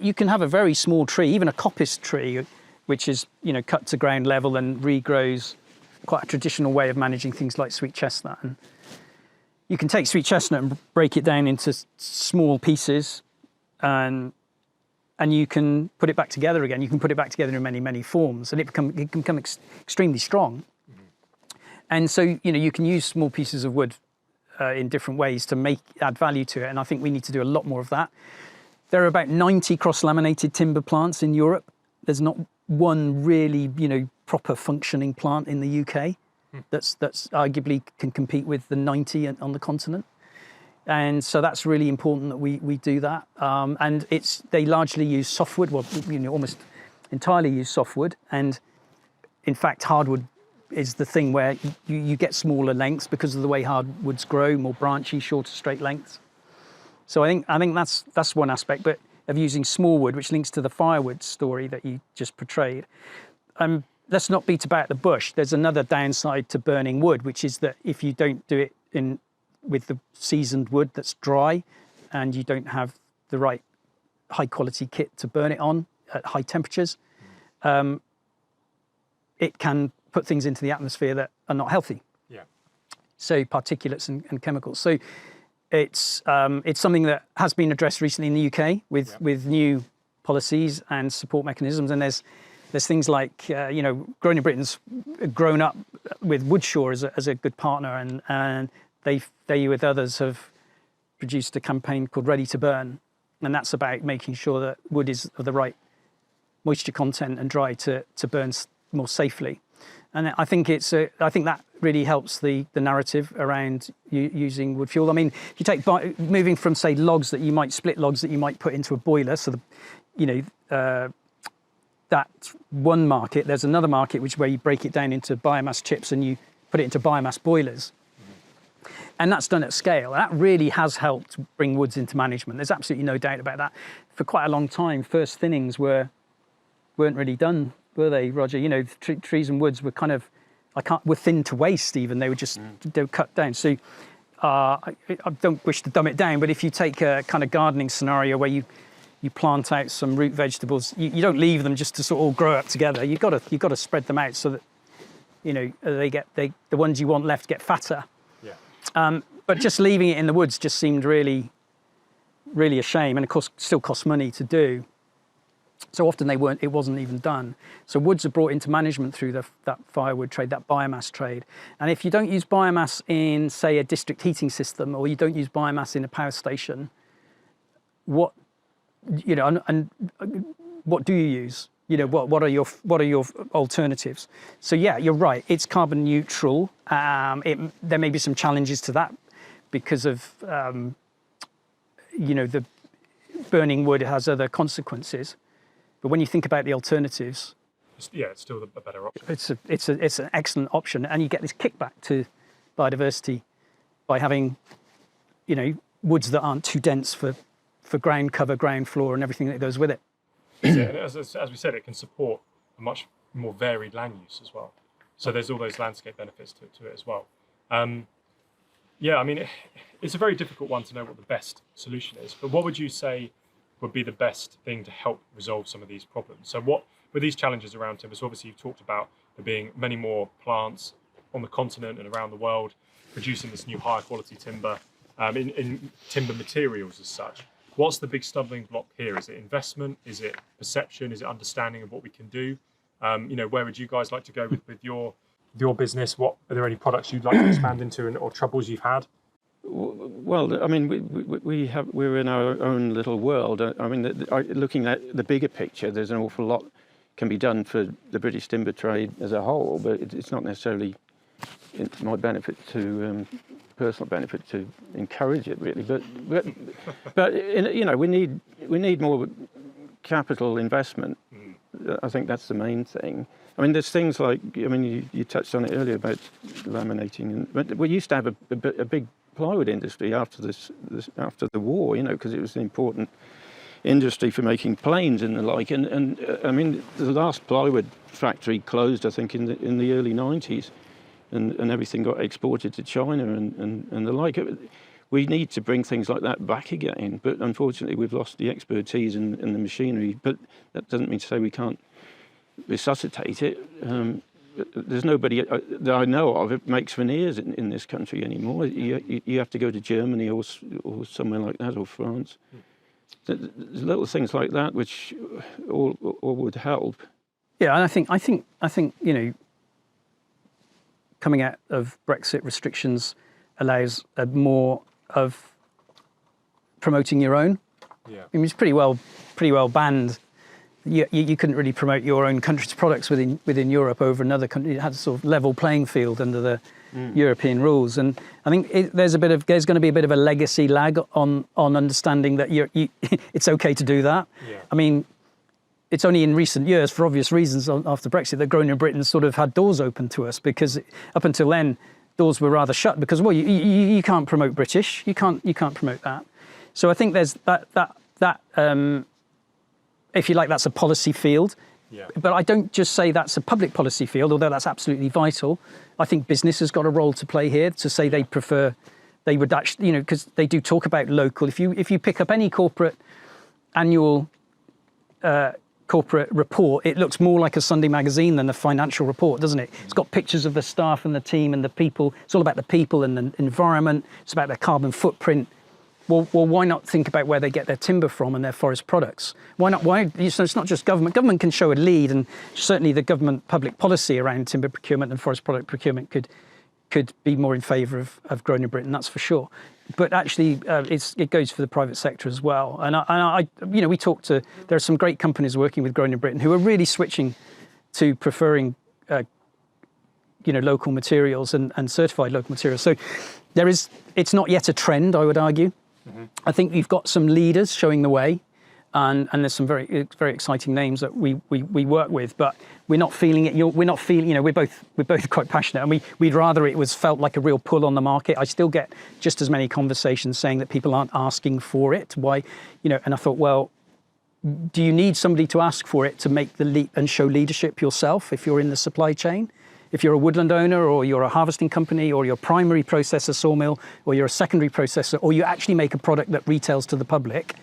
have a very small tree, even a coppice tree, which is cut to ground level and regrows, quite a traditional way of managing things like sweet chestnut. And you can take sweet chestnut and break it down into small pieces, and you can put it back together again. You can put it back together in many forms, and it can become extremely strong. And so you can use small pieces of wood in different ways to add value to it. And I think we need to do a lot more of that. There are about 90 cross-laminated timber plants in Europe. There's not one really, proper functioning plant in the UK that's arguably can compete with the 90 on the continent. And so that's really important that we do that. And they largely use softwood, almost entirely use softwood. And in fact, hardwood is the thing where you get smaller lengths because of the way hardwoods grow, more branchy, shorter straight lengths. So I think that's one aspect, but of using small wood, which links to the firewood story that you just portrayed. Let's not beat about the bush. There's another downside to burning wood, which is that if you don't do it with the seasoned wood that's dry, and you don't have the right high quality kit to burn it on at high temperatures, it can put things into the atmosphere that are not healthy. Yeah. So particulates and chemicals. So it's something that has been addressed recently in the UK with new policies and support mechanisms. And there's things like Growing in Britain's grown up with Woodshaw as a good partner, and they with others have produced a campaign called Ready to Burn, and that's about making sure that wood is of the right moisture content and dry to burn more safely. And I think that really helps the narrative around using wood fuel. I mean, if you take moving from, say, logs that you might split logs that you might put into a boiler, so that's one market. There's another market where you break it down into biomass chips and you put it into biomass boilers. And that's done at scale. That really has helped bring woods into management. There's absolutely no doubt about that. For quite a long time, first thinnings weren't really done, were they, Roger? You know, trees and woods were kind of, were thin to waste even. They were just, they were cut down. So I don't wish to dumb it down, but if you take a kind of gardening scenario where you plant out some root vegetables, you don't leave them just to sort of all grow up together. You've got to spread them out so that, you know, the ones you want left get fatter. But just leaving it in the woods just seemed really, really a shame, and of course still costs money to do. So often it wasn't even done. So woods are brought into management through that firewood trade, that biomass trade. And if you don't use biomass in, say, a district heating system, or you don't use biomass in a power station, what do you use? You know, what are your alternatives? So yeah, you're right. It's carbon neutral. There may be some challenges to that because of the burning wood has other consequences. But when you think about the alternatives, it's still a better option. It's an excellent option, and you get this kickback to biodiversity by having, you know, woods that aren't too dense for ground cover, ground floor, and everything that goes with it. And as we said, it can support a much more varied land use as well. So there's all those landscape benefits to it as well. It's a very difficult one to know what the best solution is. But what would you say would be the best thing to help resolve some of these problems? So what with these challenges around timber? So obviously you've talked about there being many more plants on the continent and around the world producing this new higher quality timber in timber materials as such. What's the big stumbling block here? Is it investment? Is it perception? Is it understanding of what we can do? Where would you guys like to go with your business? Are there any products you'd like to expand into or troubles you've had? Well, I mean, we're in our own little world. I mean, looking at the bigger picture, there's an awful lot can be done for the British timber trade as a whole, but it's not necessarily my benefit to personal benefit to encourage it really. But we need more capital investment. I think that's the main thing. I mean, there's things like, I mean, you touched on it earlier about laminating, but we used to have a big plywood industry after the war, you know, because it was an important industry for making planes and the like. And I mean, the last plywood factory closed, I think, in the early 90s, and everything got exported to China and the like. We need to bring things like that back again, but unfortunately we've lost the expertise and the machinery. But that doesn't mean to say we can't resuscitate it. There's nobody that I know of that makes veneers in this country anymore. You have to go to Germany or somewhere like that, or France. There's little things like that which all would help. Yeah, and I think you know, coming out of Brexit, restrictions allows more of promoting your own. Yeah, I mean, it's pretty well banned. You couldn't really promote your own country's products within Europe over another country. It had a sort of level playing field under the European rules, and I think there's going to be a bit of a legacy lag on understanding that it's okay to do that. Yeah. I mean, it's only in recent years, for obvious reasons, after Brexit, that Grown in Britain sort of had doors open to us, because up until then, doors were rather shut because, well, you can't promote British, you can't promote that. So I think there's that if you like, that's a policy field. Yeah. But I don't just say that's a public policy field, although that's absolutely vital. I think business has got a role to play here to say they would actually, you know, because they do talk about local. If you pick up any corporate annual corporate report, it looks more like a Sunday magazine than a financial report, doesn't it? It's got pictures of the staff and the team and the people. It's all about the people and the environment. It's about their carbon footprint. Well, why not think about where they get their timber from and their forest products? Why not? So it's not just government. Government can show a lead, and certainly the government public policy around timber procurement and forest product procurement could be more in favour of Grown in Britain. That's for sure. But actually, it goes for the private sector as well. And I we talked to. There are some great companies working with Grown in Britain who are really switching to preferring, local materials and certified local materials. So it's not yet a trend, I would argue. Mm-hmm. I think you've got some leaders showing the way. and there's some very exciting names that we work with, but we're not feeling it. We're not feeling, you know, we're both quite passionate, and we'd rather it was felt like a real pull on the market. I still get just as many conversations saying that people aren't asking for it. Why, you know? And I thought, well, do you need somebody to ask for it to make the leap and show leadership yourself if you're in the supply chain? If you're a woodland owner, or you're a harvesting company, or you're a primary processor sawmill, or you're a secondary processor, or you actually make a product that retails to the public,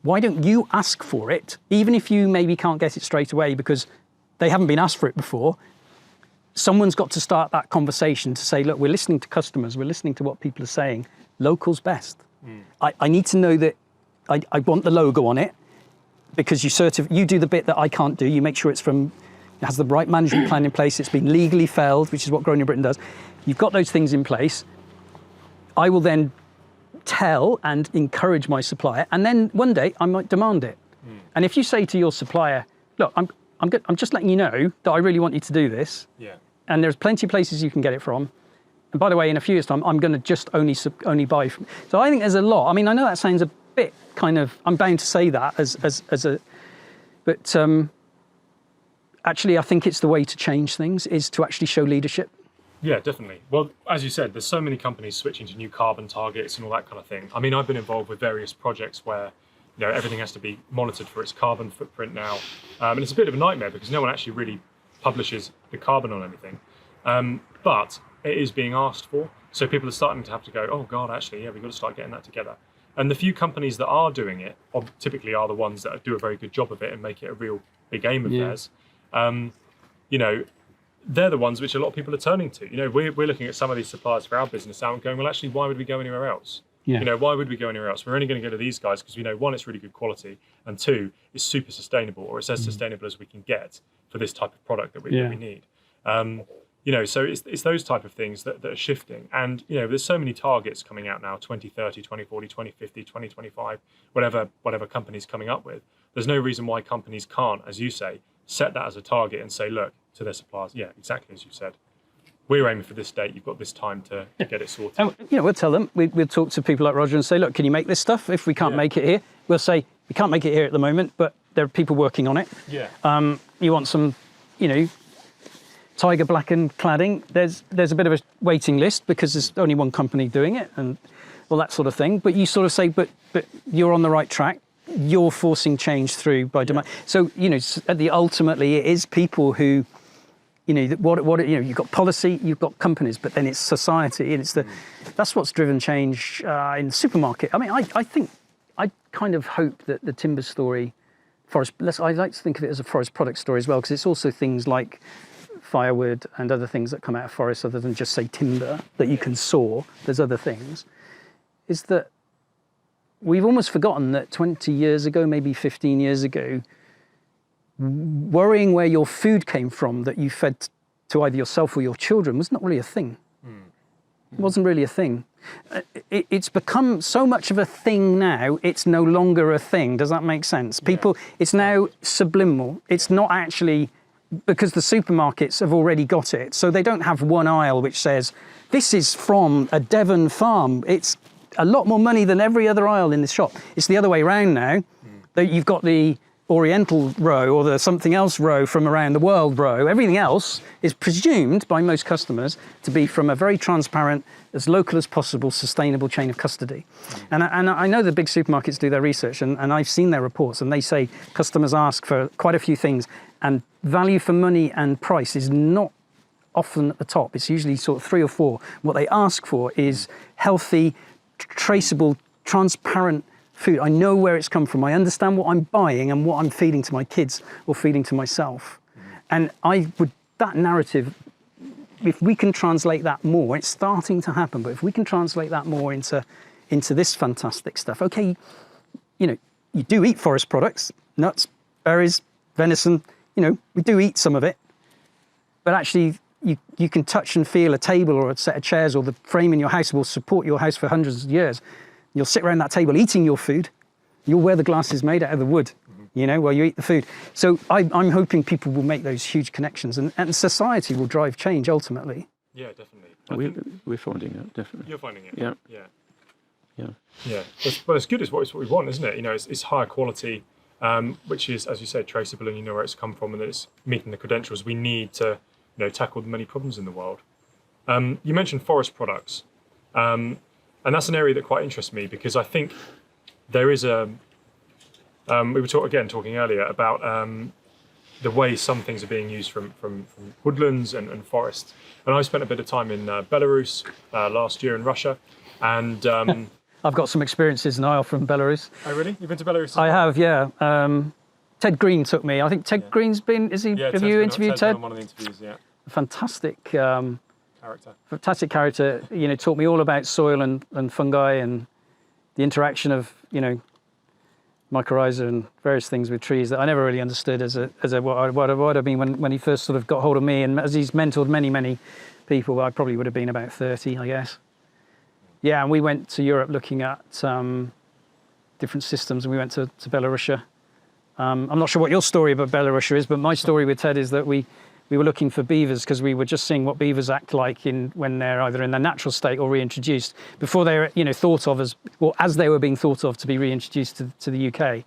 why don't you ask for it, even if you maybe can't get it straight away because they haven't been asked for it before? Someone's got to start that conversation to say, look, we're listening to customers, we're listening to what people are saying. Local's best. I need to know that I want the logo on it, because you do the bit that I can't do. You make sure it has the right management plan in place. It's been legally felled, which is what Growing in Britain does. You've got those things in place. I will then tell and encourage my supplier, and then one day I might demand it. And if you say to your supplier, look, I'm just letting you know that I really want you to do this, and there's plenty of places you can get it from, and by the way, in a few years' time, I'm going to just only buy from. So I think there's a lot. I mean, I know that sounds a bit kind of, I'm bound to say that but actually I think it's the way to change things, is to actually show leadership. Yeah, definitely. Well, as you said, there's so many companies switching to new carbon targets and all that kind of thing. I mean, I've been involved with various projects where, you know, everything has to be monitored for its carbon footprint now. And it's a bit of a nightmare because no one actually really publishes the carbon on anything. But it is being asked for. So people are starting to have to go, oh God, actually, yeah, we've got to start getting that together. And the few companies that are doing it typically are the ones that do a very good job of it and make it a real big aim of theirs. You know, they're the ones which a lot of people are turning to. You know, we're looking at some of these suppliers for our business now and going, well, actually, why would we go anywhere else? You know, why would we go anywhere else? We're only going to go to these guys because we know, one, it's really good quality, and two, it's super sustainable, or it's as sustainable as we can get for this type of product that we need. You know, so it's those type of things that are shifting. And, you know, there's so many targets coming out now, 2030, 2040, 2050, 2025, whatever company's coming up with. There's no reason why companies can't, as you say, set that as a target and say, look, to their suppliers, yeah, exactly as you said, we're aiming for this date, you've got this time to get it sorted. And, you know, we'll tell them, we'll talk to people like Roger and say, look, can you make this stuff? If we can't make it here, we'll say, we can't make it here at the moment, but there are people working on it. You want some, you know, tiger blackened cladding, there's a bit of a waiting list because there's only one company doing it and all that sort of thing. But you sort of say, but you're on the right track. You're forcing change through by demand. So, you know, ultimately it is people who, you know, you know, you've got policy, you've got companies, but then it's society, and that's what's driven change in the supermarket. I mean, I kind of hope that the timber story, I like to think of it as a forest product story as well, because it's also things like firewood and other things that come out of forests other than just, say, timber that you can saw. There's other things. Is that we've almost forgotten that 20 years ago, maybe 15 years ago, worrying where your food came from that you fed to either yourself or your children was not really a thing. It wasn't really a thing. It's become so much of a thing now, it's no longer a thing. Does that make sense? People, it's now subliminal. It's not actually, because the supermarkets have already got it. So they don't have one aisle which says, this is from a Devon farm. It's a lot more money than every other aisle in this shop. It's the other way around now. That you've got the Oriental row or the something else row from around the world row. Everything else is presumed by most customers to be from a very transparent, as local as possible, sustainable chain of custody. And I know the big supermarkets do their research, and I've seen their reports, and they say customers ask for quite a few things, and value for money and price is not often at the top. It's usually sort of 3 or 4. What they ask for is healthy, traceable, transparent food. I know where it's come from. I understand what I'm buying and what I'm feeding to my kids or feeding to myself. And that narrative, if we can translate that more, it's starting to happen, but if we can translate that more into this fantastic stuff, okay, you know, you do eat forest products, nuts, berries, venison, you know, we do eat some of it, but actually you can touch and feel a table or a set of chairs, or the frame in your house will support your house for hundreds of years. You'll sit around that table eating your food. You'll wear the glasses made out of the wood, you know, while you eat the food. So I'm hoping people will make those huge connections, and society will drive change ultimately. Yeah, definitely. We're finding that, definitely. You're finding it? Yeah. Yeah. Well, it's good. It's what we want, isn't it? You know, it's higher quality. which is, as you said, traceable and you know where it's come from and that it's meeting the credentials we need to tackle the many problems in the world. You mentioned forest products, and that's an area that quite interests me because I think there is we were talking earlier about the way some things are being used from woodlands and forests. And I spent a bit of time in Belarus last year in Russia, and I've got some experiences, Niall, from Belarus. Oh really? You've been to Belarus? I have, yeah. Ted Green took me. I think Ted Green's been. Is he? Yeah, have you interviewed Ted's Ted? been on one of the interviews, yeah. Fantastic. Character. Fantastic character. Taught me all about soil and fungi and the interaction of mycorrhiza and various things with trees that I never really understood as what I mean when he first sort of got hold of me, and as he's mentored many people. I probably would have been about 30, I guess. Yeah, and we went to Europe looking at different systems, and we went to Belarus. I'm not sure what your story about Belarus is, but my story with Ted is that we were looking for beavers because we were just seeing what beavers act like when they're either in their natural state or reintroduced before they were thought of as they were being thought of to be reintroduced to the UK.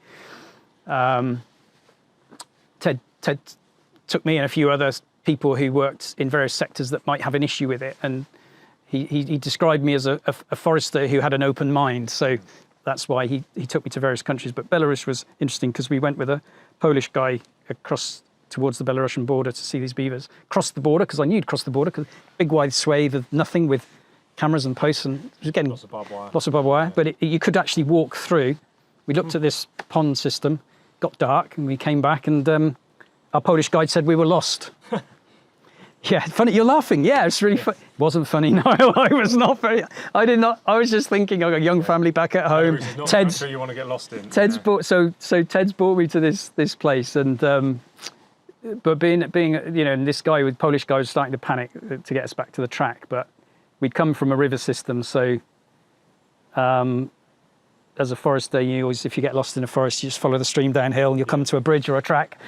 Ted took me and a few other people who worked in various sectors that might have an issue with it, and he described me as a forester who had an open mind. So that's why he took me to various countries. But Belarus was interesting because we went with a Polish guy across towards the Belarusian border to see these beavers. Crossed the border because I knew you'd cross the border, because big wide swathe of nothing with cameras and posts, and it was getting Lots of barbed wire. Lots of barbed wire, yeah. But you could actually walk through. We looked at this pond system, got dark, and we came back, and our Polish guide said we were lost. Yeah, funny, you're laughing. Yeah, it's really funny. It wasn't funny, no, I was not very, I did not, I was just thinking of a young family back at home. Belarus is not a country you want to get lost in. Ted's brought me to this place, and but being and this Polish guy was starting to panic to get us back to the track, but we'd come from a river system, so as a forester, if you get lost in a forest, you just follow the stream downhill and you'll come to a bridge or a track.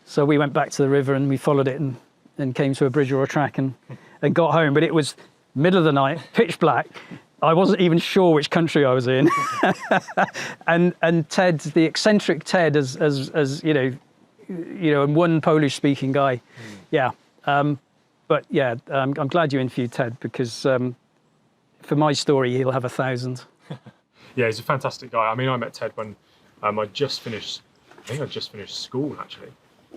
So we went back to the river and we followed it and came to a bridge or a track and got home. But it was middle of the night, pitch black. I wasn't even sure which country I was in. and Ted, the eccentric Ted, as and one Polish-speaking guy. Yeah. But yeah, I'm glad you interviewed Ted, because for my story, he'll have 1,000. Yeah, he's a fantastic guy. I mean, I met Ted when I think I just finished school, actually,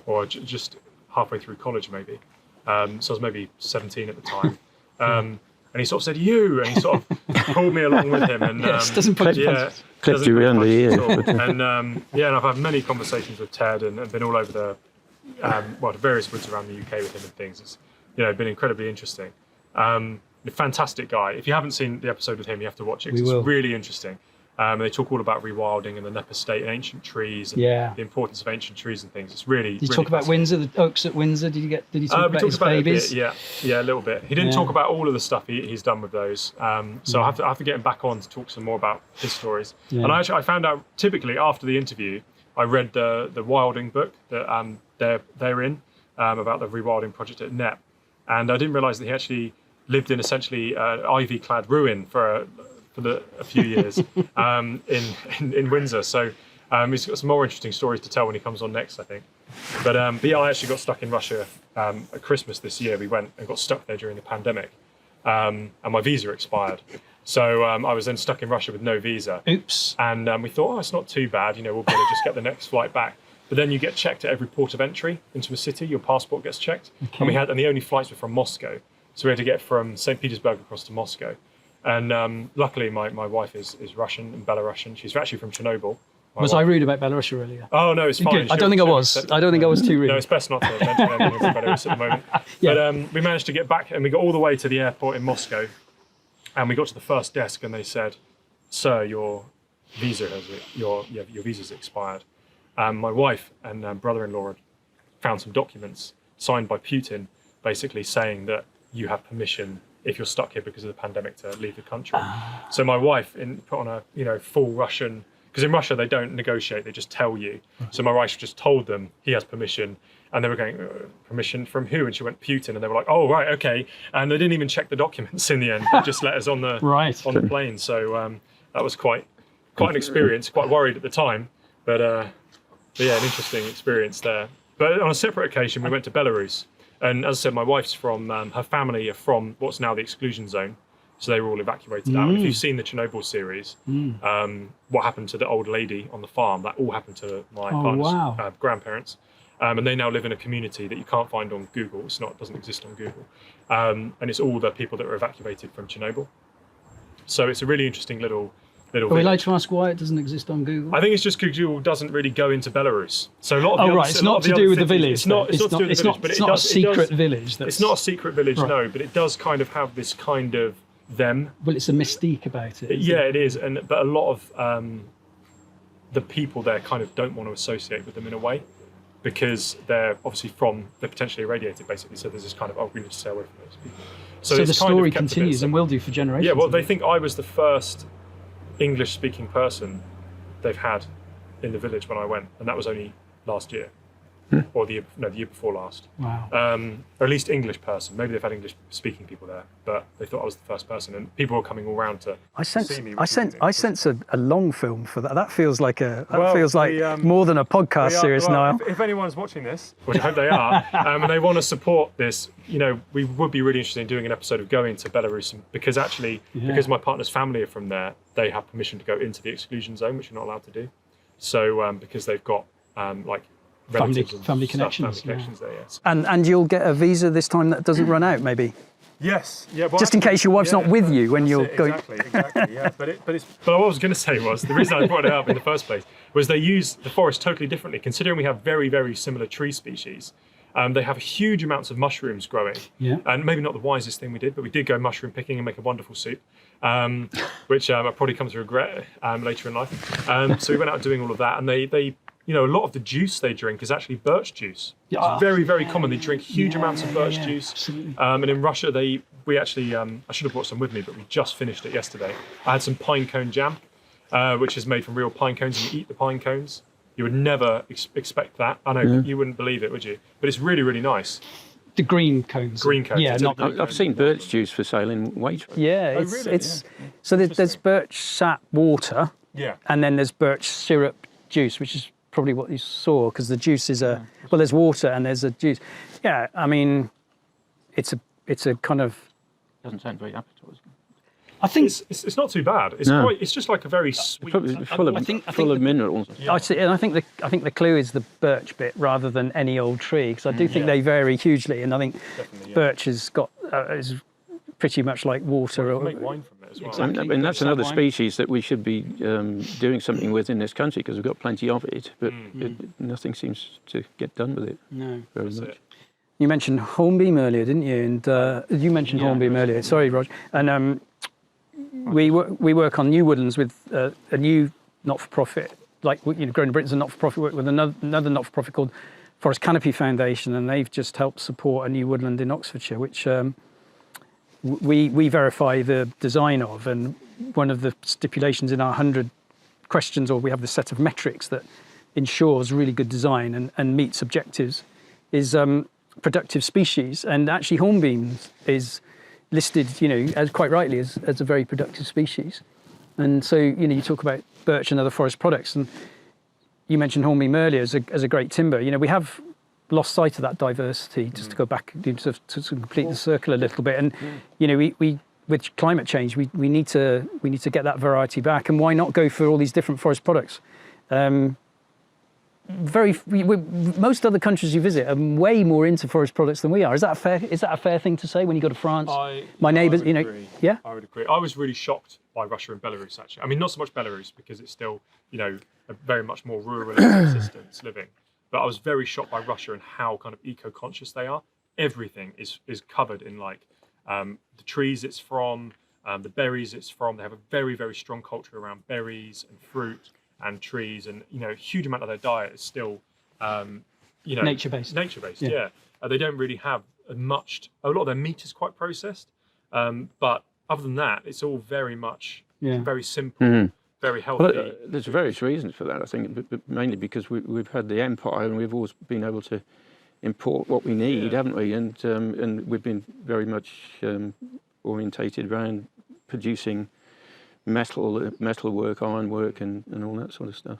or just halfway through college, maybe. So I was maybe 17 at the time. And he sort of said, "You," and he sort of pulled me along with him. And doesn't put clipped you around the ear. And and I've had many conversations with Ted and been all over the various woods around the UK with him and things. It's been incredibly interesting. A fantastic guy. If you haven't seen the episode with him, you have to watch it. It's really interesting. They talk all about rewilding and the Napa State and ancient trees and the importance of ancient trees and things. It's really. Did you talk about Windsor, the oaks at Windsor? Did he talk about his babies? Yeah, a little bit. He didn't talk about all of the stuff he's done with those. So I have to get him back on to talk some more about his stories. Yeah. And I found out typically after the interview, I read the wilding book that they're in about the rewilding project at Knepp, and I didn't realise that he actually lived in essentially ivy-clad ruin for a few years in Windsor. So he's got some more interesting stories to tell when he comes on next, I think. But yeah, I actually got stuck in Russia at Christmas this year. We went and got stuck there during the pandemic, and my visa expired. So I was then stuck in Russia with no visa. Oops. And we thought, it's not too bad. We'll better just get the next flight back. But then you get checked at every port of entry into a city. Your passport gets checked. Okay. And the only flights were from Moscow. So we had to get from St. Petersburg across to Moscow. And luckily, my wife is Russian and Belarusian. She's actually from Chernobyl. I rude about Belarus earlier? Oh, no, it's fine. Good. I don't think I was. I don't think I was too rude. No, it's best not to mention anything about Belarus at the moment. Yeah. But we managed to get back, and we got all the way to the airport in Moscow. And we got to the first desk, and they said, "Sir, your visa's expired." My wife and brother-in-law had found some documents signed by Putin, basically saying that you have permission, if you're stuck here because of the pandemic, to leave the country. So my wife put on a full Russian, because in Russia they don't negotiate, they just tell you. So my wife just told them he has permission, and they were going, permission from who? And she went, Putin, and they were like, oh right, okay. And they didn't even check the documents in the end. They just let us on the on the plane. So that was quite an experience. Quite worried at the time, but But yeah, an interesting experience there. But on a separate occasion, we went to Belarus. And as I said, my wife's from, her family are from what's now the exclusion zone. So they were all evacuated out. And if you've seen the Chernobyl series, what happened to the old lady on the farm, that all happened to my partner's grandparents. And they now live in a community that you can't find on Google. It doesn't exist on Google. And it's all the people that were evacuated from Chernobyl. So it's a really interesting little Are we allowed to ask why it doesn't exist on Google? I think it's just because Google doesn't really go into Belarus. So a lot of the right, it's not to do with the village. It's not to do with the village, but it's not a secret village. It's not a secret village, no, but it does kind of have this kind of them. Well, it's a mystique about it. Yeah, it is, but a lot of the people there kind of don't want to associate with them in a way, because they're potentially irradiated, basically. So there's this kind of, we need to stay away from those people. So the story continues and will do for generations. Yeah, well, they think I was the first English-speaking person they've had in the village when I went, and that was only last year, or the year before last. Wow. Or at least English person. Maybe they've had English-speaking people there, but they thought I was the first person, and people were coming all around to see me. I sense a long film for that. That feels like more than a podcast series, Niall. If anyone's watching this, which I hope they are, and they want to support this, we would be really interested in doing an episode of going to Belarus, because because my partner's family are from there, they have permission to go into the exclusion zone, which you're not allowed to do. So because they've got family connections there, yes. And you'll get a visa this time that doesn't run out, maybe. Yes, yeah. Well, just in case your wife's not with you when you're going. Exactly, yeah. But what I was going to say was, the reason I brought it up in the first place was they use the forest totally differently. Considering we have very, very similar tree species, they have huge amounts of mushrooms growing. Yeah. And maybe not the wisest thing we did, but we did go mushroom picking and make a wonderful soup, which I probably come to regret later in life. So we went out doing all of that, and they a lot of the juice they drink is actually birch juice. It's very, very common. They drink huge amounts of birch juice. And in Russia, we actually, I should have brought some with me, but we just finished it yesterday. I had some pine cone jam, which is made from real pine cones, and you eat the pine cones. You would never expect that. I know, you wouldn't believe it, would you? But it's really, really nice. The green cones. Green cones. Yeah, I've seen birch juice for sale in Waitrose. Yeah, so there's birch sap water. Yeah. And then there's birch syrup juice, which is probably what you saw, because the juice is there's water and there's a juice. Yeah, I mean, it's a kind of. Doesn't sound very appetizing. I think it's not too bad. It's just like a very sweet. Full of minerals. Yeah. I see, and I think the clue is the birch bit rather than any old tree, because I do think they vary hugely, and I think birch has got is pretty much like water. Well, you can make wine from it as well. Exactly. And that's another species that we should be doing something with in this country, because we've got plenty of it, but nothing seems to get done with it. No, very much. You mentioned hornbeam earlier, didn't you? And you mentioned hornbeam earlier. Sorry, Roger. And we work on new woodlands with a new not-for-profit, Grown in Britain's a not-for-profit, work with another not-for-profit called Forest Canopy Foundation, and they've just helped support a new woodland in Oxfordshire, which we verify the design of. And one of the stipulations in our 100 questions, or we have the set of metrics that ensures really good design and meets objectives, is productive species. And actually hornbeam is listed, as quite rightly, as a very productive species. And so, you talk about birch and other forest products, and you mentioned hornbeam earlier as a great timber. We have lost sight of that diversity, just to go back to complete the circle a little bit. And we with climate change, we need to get that variety back. And why not go for all these different forest products? Most other countries you visit are way more into forest products than we are. Is that a fair thing to say when you go to France? My neighbours, yeah, I would agree. I was really shocked by Russia and Belarus, actually. I mean, not so much Belarus, because it's still, a very much more rural existence living. But I was very shocked by Russia and how kind of eco-conscious they are. Everything is covered in the trees it's from, the berries it's from. They have a very, very strong culture around berries and fruit and trees, and a huge amount of their diet is still nature-based. Yeah. They don't really have much. A lot of their meat is quite processed, but other than that, it's all very much very simple, very healthy. Well, there's various reasons for that, I think, but mainly because we've had the empire, and we've always been able to import what we need, haven't we? And we've been very much orientated around producing metal work, iron work, and all that sort of stuff.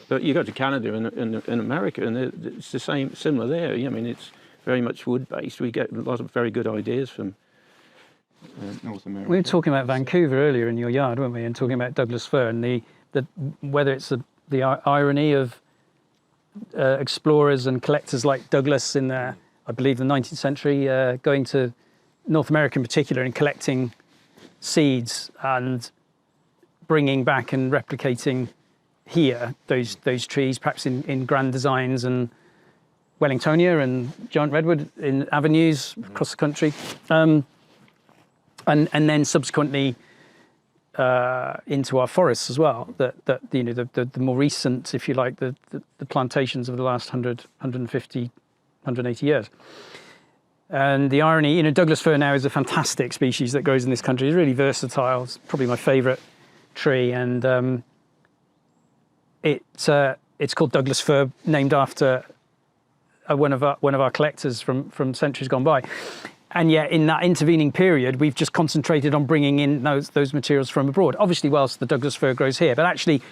But you go to Canada and America, and it's the same, similar there. I mean, it's very much wood-based. We get a lot of very good ideas from North America. We were talking about Vancouver earlier in your yard, weren't we? And talking about Douglas fir and whether it's the irony of explorers and collectors like Douglas in the, I believe, the 19th century, going to North America in particular and collecting seeds and bringing back and replicating here those trees, perhaps in grand designs and Wellingtonia and giant redwood in avenues across the country, and then subsequently into our forests as well. That you know, the more recent, if you like, the plantations of the last 100, 150, 180 years. And the irony, you know, Douglas fir now is a fantastic species that grows in this country. It's really versatile. It's probably my favourite tree, and it's called Douglas fir, named after one of our collectors from centuries gone by. And yet, in that intervening period, we've just concentrated on bringing in those materials from abroad. Obviously, whilst the Douglas fir grows here, but actually,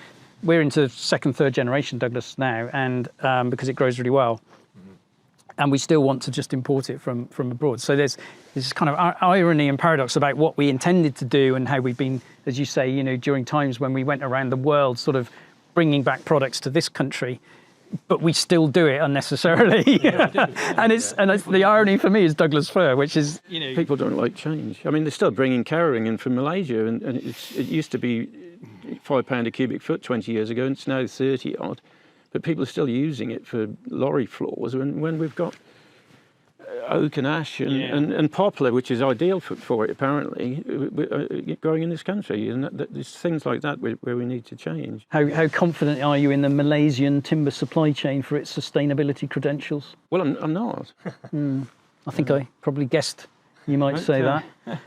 we're into second, third generation Douglas now, and because it grows really well, and we still want to just import it from abroad. So there's this kind of irony and paradox about what we intended to do and how we've been, as you say, you know, during times when we went around the world, sort of bringing back products to this country, but we still do it unnecessarily. And it's the irony for me is Douglas fir, which is, you know, people don't like change. I mean, they're still bringing carrowing in from Malaysia, and it used to be £5 a cubic foot 20 years ago, and it's now 30 odd. But people are still using it for lorry floors when we've got oak and ash and poplar, which is ideal for it apparently, growing in this country. And there's things like that where we need to change. How confident are you in the Malaysian timber supply chain for its sustainability credentials? Well, I'm not. I think I probably guessed you might say that.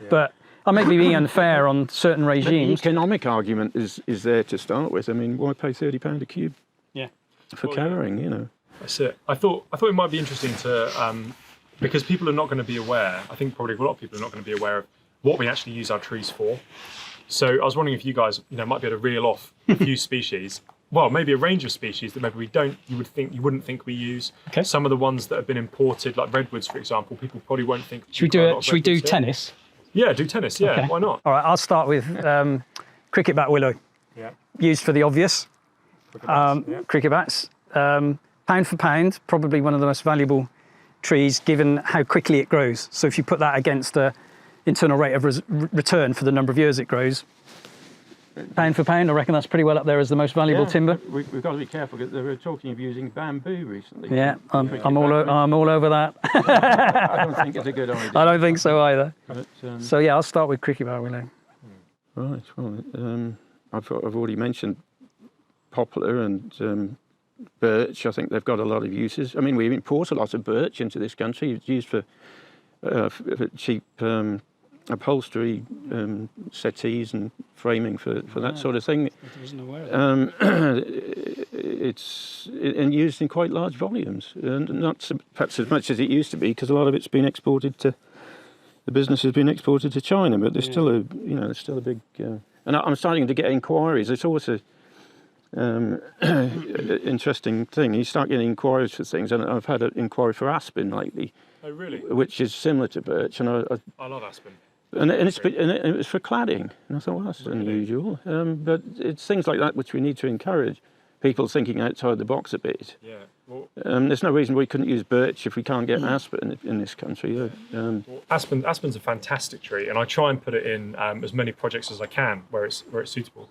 But I may be being unfair on certain regimes. The economic argument is there to start with. I mean, why pay £30 a cube? For carrying, you know. That's it. I thought it might be interesting to, because people are not going to be aware, I think probably a lot of people are not going to be aware of what we actually use our trees for. So I was wondering if you guys, you know, might be able to reel off a few species, well, maybe a range of species that maybe you wouldn't think we use. Okay. Some of the ones that have been imported, like redwoods, for example, people probably won't think. Should we do tennis? Yeah, do tennis. Yeah, okay. Why not? All right, I'll start with cricket bat willow. Yeah. Used for the obvious. Cricket bats, pound for pound, probably one of the most valuable trees given how quickly it grows. So if you put that against the internal rate of return for the number of years it grows, pound for pound, I reckon that's pretty well up there as the most valuable timber. We've got to be careful because they were talking of using bamboo recently. Yeah, I'm all over that. I don't think it's a good idea. I don't think so either. But, so yeah, I'll start with cricket bat willow. Right. Well, I've already mentioned poplar and birch. I think they've got a lot of uses. I mean, we import a lot of birch into this country. It's used for cheap upholstery, settees and framing for that sort of thing. I wasn't aware of that. It's used in quite large volumes, and not perhaps as much as it used to be, because a lot of it's been exported to. The business has been exported to China, but there's still a big. And I'm starting to get inquiries. It's always a interesting thing. You start getting inquiries for things, and I've had an inquiry for aspen lately. Oh, really? Which is similar to birch, and I love aspen. And it was for cladding, and I thought, well, that's unusual. But it's things like that which we need to encourage. People thinking outside the box a bit. Yeah. Well, there's no reason we couldn't use birch if we can't get aspen in this country. Well, aspen's a fantastic tree, and I try and put it in as many projects as I can where it's suitable.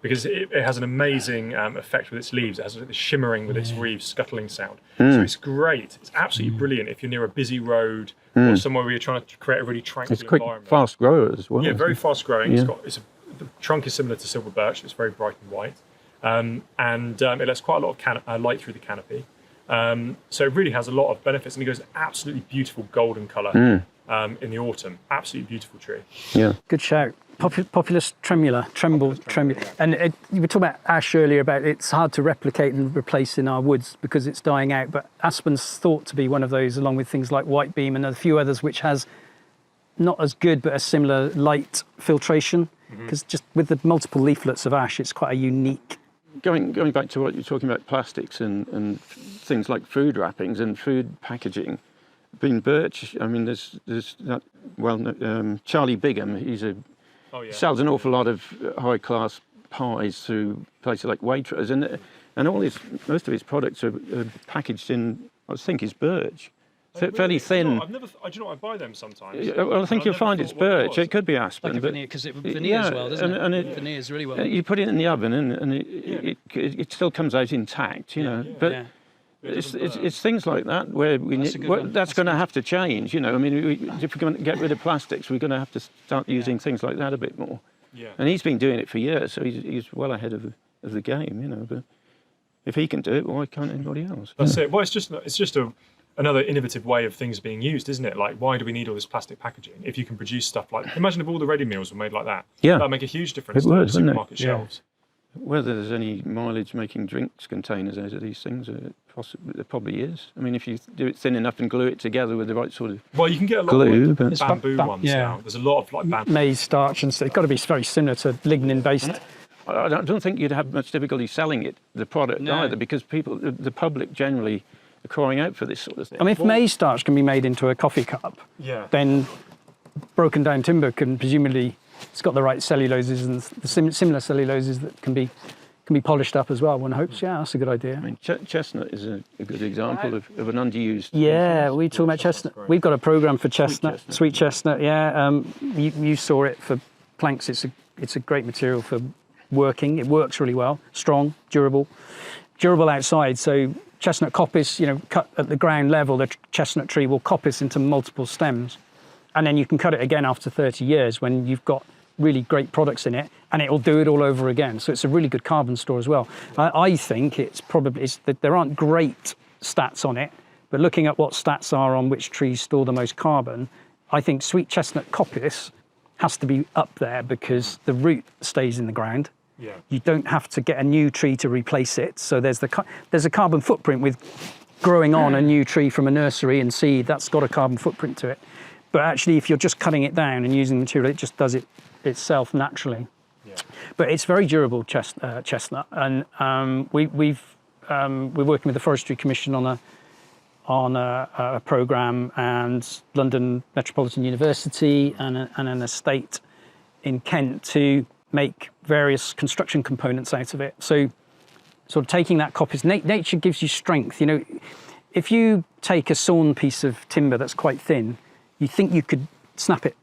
Because it has an amazing effect with its leaves. It has this shimmering with its leaves, scuttling sound. So it's great. It's absolutely brilliant if you're near a busy road or somewhere where you're trying to create a really tranquil environment. It's quick, fast grower as well. Yeah, very fast growing. Yeah. The trunk is similar to silver birch. It's very bright and white. It lets quite a lot of light through the canopy. So it really has a lot of benefits, and it goes absolutely beautiful golden colour in the autumn. Absolutely beautiful tree. Yeah. Good shout. Populus tremula. And you were talking about ash earlier, about it's hard to replicate and replace in our woods because it's dying out, but aspen's thought to be one of those, along with things like white beam and a few others, which has not as good but a similar light filtration, because just with the multiple leaflets of ash, it's quite a unique going back to what you're talking about, plastics and things like food wrappings and food packaging, being birch. I mean, there's that. Well, Charlie Bigham, sells an awful lot of high class pies through places like Waitrose, and most of his products are packaged in, I think, is birch. Fairly thin. Do you know, I buy them sometimes. Well, I think you'll find it's birch. It could be aspen. Like a veneer, because it veneers well, doesn't it? And it veneers really well. You put it in the oven, and it still comes out intact, you know. But it's things like that where that's going to have to change, you know. I mean, if we're going to get rid of plastics, we're going to have to start using things like that a bit more. Yeah. And he's been doing it for years, so he's well ahead of the game, you know. But if he can do it, why can't anybody else? That's it. Well, it's just another innovative way of things being used, isn't it? Like, why do we need all this plastic packaging if you can produce stuff like? Imagine if all the ready meals were made like that. Yeah, that'd make a huge difference to the supermarket shelves. Whether there's any mileage making drinks containers out of these things, there probably is. I mean, if you do it thin enough and glue it together with the right sort of you can get a lot glue, of bamboo ones now. There's a lot of like bamboo. Maize starch and stuff. It's got to be very similar to lignin based. I don't think you'd have much difficulty selling the product either, because the public generally are crying out for this sort of thing. I mean, if maize starch can be made into a coffee cup, then broken down timber can presumably, it's got the right celluloses and the similar celluloses that can be polished up as well. One hopes. Yeah, that's a good idea. I mean, chestnut is a good example of an underused. Yeah, we talk about chestnut. We've got a program for chestnut, sweet chestnut. Yeah, you saw it for planks. It's a great material for working. It works really well. Strong, durable outside. So chestnut coppice, you know, cut at the ground level, the chestnut tree will coppice into multiple stems, and then you can cut it again after 30 years when you've got really great products in it, and it will do it all over again. So it's a really good carbon store as well. I think it's that there aren't great stats on it, but looking at what stats are on which trees store the most carbon, I think sweet chestnut coppice has to be up there because the root stays in the ground. Yeah. You don't have to get a new tree to replace it. So there's a carbon footprint with growing on a new tree from a nursery and seed. That's got a carbon footprint to it. But actually, if you're just cutting it down and using the material, it just does it itself naturally. Yeah. But it's very durable chestnut, and we're working with the Forestry Commission on a program, and London Metropolitan University and an estate in Kent to make various construction components out of it. So sort of taking that coppice, nature gives you strength. You know, if you take a sawn piece of timber that's quite thin, you think you could snap it.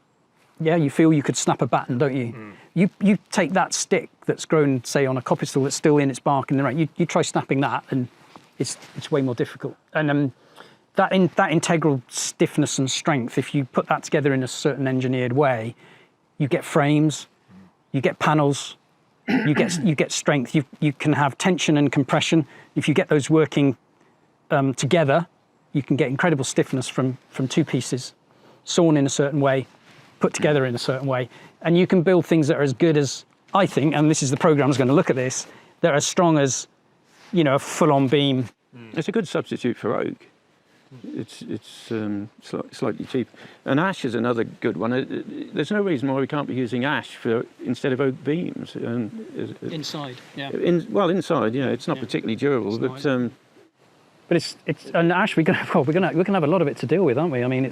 Yeah, you feel you could snap a batten, don't you? You take that stick that's grown, say, on a coppice stool that's still in its bark in the rain, you try snapping that, and it's way more difficult. And that integral stiffness and strength, if you put that together in a certain engineered way, you get frames, you get panels, you get strength. You can have tension and compression. If you get those working together, you can get incredible stiffness from two pieces, sawn in a certain way, put together in a certain way, and you can build things that are as good as, I think, and this is the program's going to look at this, that are as strong as, you know, a full-on beam. It's a good substitute for oak. It's slightly cheap, and ash is another good one. There's no reason why we can't be using ash instead of oak beams. Inside, yeah. Inside, yeah. It's not particularly durable, but it's and ash. We're gonna have a lot of it to deal with, aren't we? I mean,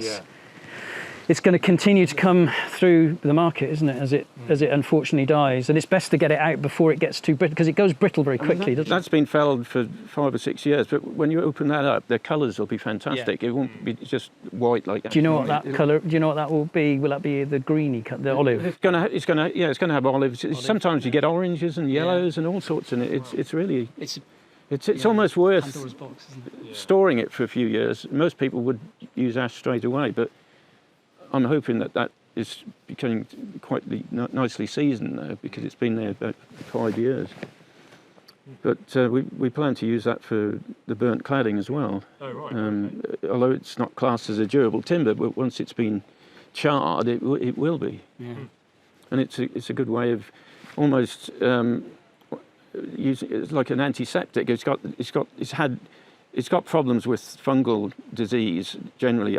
it's going to continue to come through the market, isn't it, as it unfortunately dies. And it's best to get it out before it gets too brittle, because it goes brittle very quickly, doesn't it? That's been felled for 5 or 6 years, but when you open that up, the colours will be fantastic. Yeah. It won't be just white like that. Do you know what that colour? Do you know what that will be? Will that be the greeny colour, the olive? It's going to have olives. Sometimes you get oranges and yellows and all sorts in it. It's really. It's almost worth box, isn't it? Storing it for a few years. Most people would use ash straight away, but I'm hoping that is becoming quite nicely seasoned now, because it's been there about 5 years. But we plan to use that for the burnt cladding as well. Oh, right. Although it's not classed as a durable timber, but once it's been charred, it will be. Yeah. And it's a good way of almost using it's like an antiseptic. It's got problems with fungal disease, generally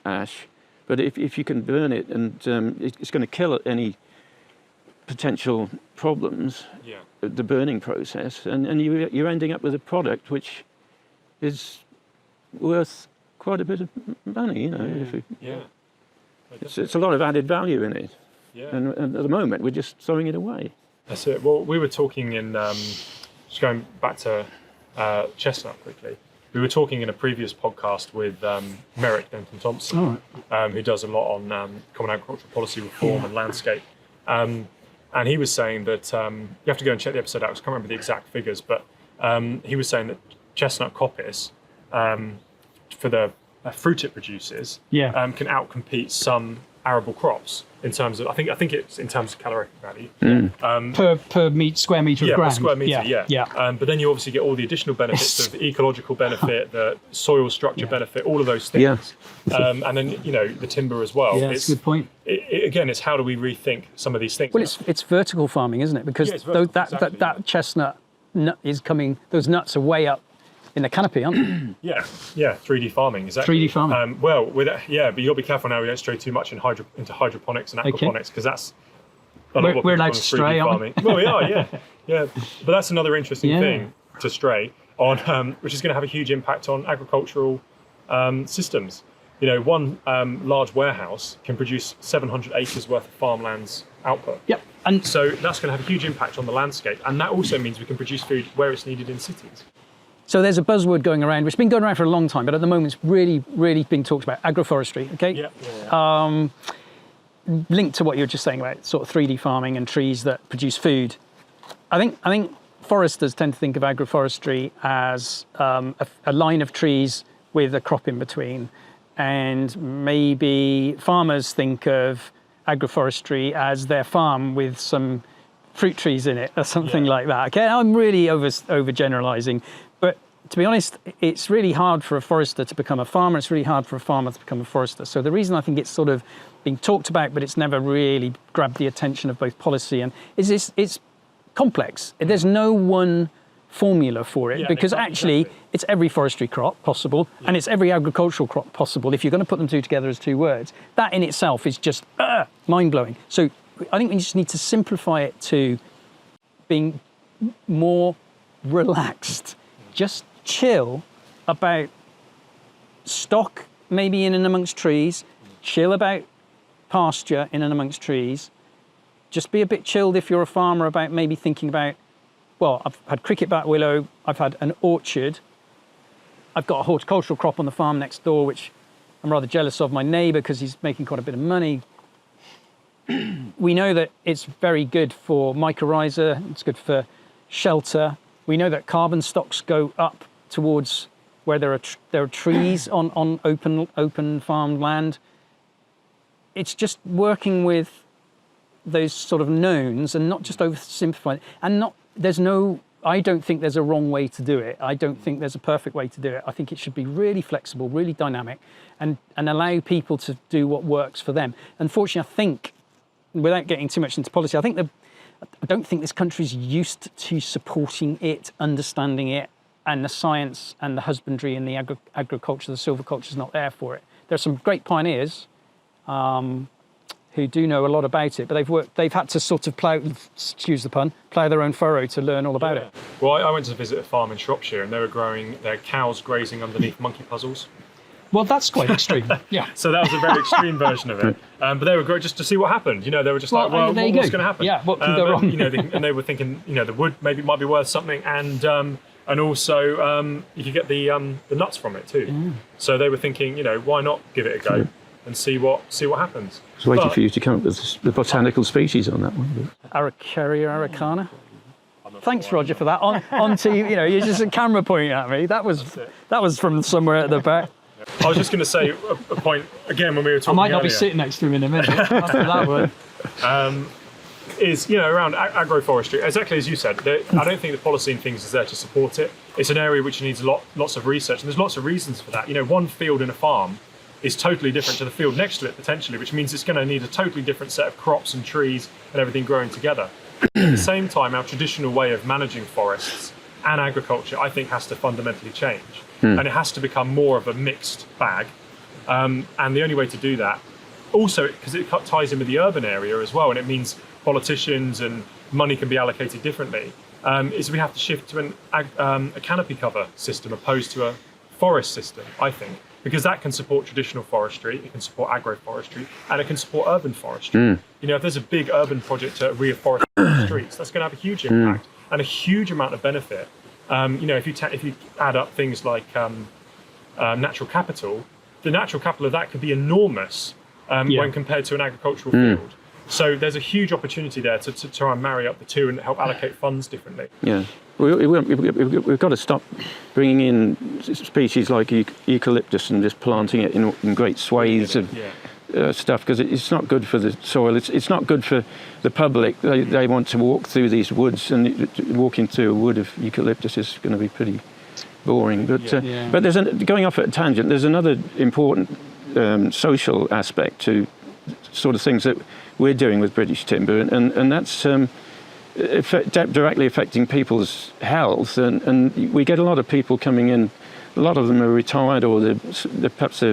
ash. But if you can burn it, and it's going to kill any potential problems, Yeah. the burning process, and you're ending up with a product which is worth quite a bit of money, you know. Yeah. It's a lot of added value in it. Yeah. And at the moment, we're just throwing it away. That's it. Well, we were talking in, just going back to chestnut quickly, we were talking in a previous podcast with Merrick Denton Thompson, who does a lot on common agricultural policy reform and landscape. And he was saying that, you have to go and check the episode out, 'cause I can't remember the exact figures, but he was saying that chestnut coppice, for the fruit it produces, can outcompete some arable crops in terms of, I think it's in terms of calorific value. Per square metre of ground. Per square metre, but then you obviously get all the additional benefits of the ecological benefit, the soil structure benefit, all of those things. And then, you know, the timber as well. Yeah, that's a good point. Again, it's how do we rethink some of these things? Well, it's vertical farming, isn't it? Because that chestnut nut is coming, those nuts are way up in the canopy, aren't they? Yeah, 3D farming, exactly. 3D farming. Well, but you got to be careful now we don't stray too much into hydroponics and aquaponics, because that's a lot of what we're people allowed call to stray, 3D aren't we? farming. Well, we are, yeah. But that's another interesting thing to stray on, which is going to have a huge impact on agricultural systems. You know, one large warehouse can produce 700 acres worth of farmland's output. Yep. And so that's going to have a huge impact on the landscape, and that also means we can produce food where it's needed in cities. so there's a buzzword going around, which has been going around for a long time, but at the moment it's really, really being talked about, agroforestry, okay? Yeah. Linked to what you were just saying about sort of 3D farming and trees that produce food. I think foresters tend to think of agroforestry as a line of trees with a crop in between. And maybe farmers think of agroforestry as their farm with some fruit trees in it or something like that. Okay, I'm really overgeneralizing, but to be honest, it's really hard for a forester to become a farmer. It's really hard for a farmer to become a forester. So the reason I think it's sort of being talked about, but it's never really grabbed the attention of both policy and is it's complex. There's no one formula for it, because actually it's every forestry crop possible and it's every agricultural crop possible. If you're going to put them two together as two words, that in itself is just mind-blowing. So I think we just need to simplify it to being more relaxed, just chill about stock maybe in and amongst trees, chill about pasture in and amongst trees, just be a bit chilled if you're a farmer about maybe thinking about, well, I've had cricket bat willow, I've had an orchard, I've got a horticultural crop on the farm next door, which I'm rather jealous of my neighbour because he's making quite a bit of money. We know that it's very good for mycorrhiza, it's good for shelter. We know that carbon stocks go up towards where there are trees on open farmed land. It's just working with those sort of knowns and not just oversimplifying. And I don't think there's a wrong way to do it. I don't think there's a perfect way to do it. I think it should be really flexible, really dynamic, and allow people to do what works for them. Unfortunately, I think, without getting too much into policy, I don't think this country's used to supporting it, understanding it, and the science and the husbandry and the agriculture, the silviculture is not there for it. There are some great pioneers who do know a lot about it, but they've had to sort of plough their own furrow to learn all about it. Well, I went to visit a farm in Shropshire and they were growing their cows grazing underneath monkey puzzles. Well, that's quite extreme. Yeah. So that was a very extreme version of it. But they were great just to see what happened. You know, they were just what's going to happen? Yeah, what can go wrong? You know, and they were thinking, you know, the wood maybe might be worth something, and also you could get the nuts from it too. Mm. So they were thinking, you know, why not give it a go and see what happens. I was waiting for you to come up with the botanical species on that one. Araucaria araucana. Thanks, Roger, for that. On to you know, you're just a camera pointing at me. That was from somewhere at the back. I was just going to say a point again when we were talking. I might not earlier, be sitting next to him in a minute after that one. Is, you know, around agroforestry, exactly as you said. I don't think the policy and things is there to support it. It's an area which needs lots of research, and there's lots of reasons for that. You know, one field in a farm is totally different to the field next to it potentially, which means it's going to need a totally different set of crops and trees and everything growing together. At the same time, our traditional way of managing forests and agriculture, I think, has to fundamentally change. And it has to become more of a mixed bag. And the only way to do that, also because it ties in with the urban area as well, and it means politicians and money can be allocated differently, is we have to shift to a canopy cover system opposed to a forest system, I think, because that can support traditional forestry, it can support agroforestry, and it can support urban forestry. You know, if there's a big urban project to reforest the streets, that's going to have a huge impact and a huge amount of benefit. You know, if you add up things like natural capital, the natural capital of that could be enormous when compared to an agricultural field. So there's a huge opportunity there to try and marry up the two and help allocate funds differently. Yeah, we've got to stop bringing in species like eucalyptus and just planting it in great swathes of stuff, because it's not good for the soil. It's not good for the public. They want to walk through these woods, and walking through a wood of eucalyptus is going to be pretty boring. But but going off at a tangent, there's another important social aspect to sort of things that we're doing with British Timber, and that's directly affecting people's health. And we get a lot of people coming in. A lot of them are retired, or they're perhaps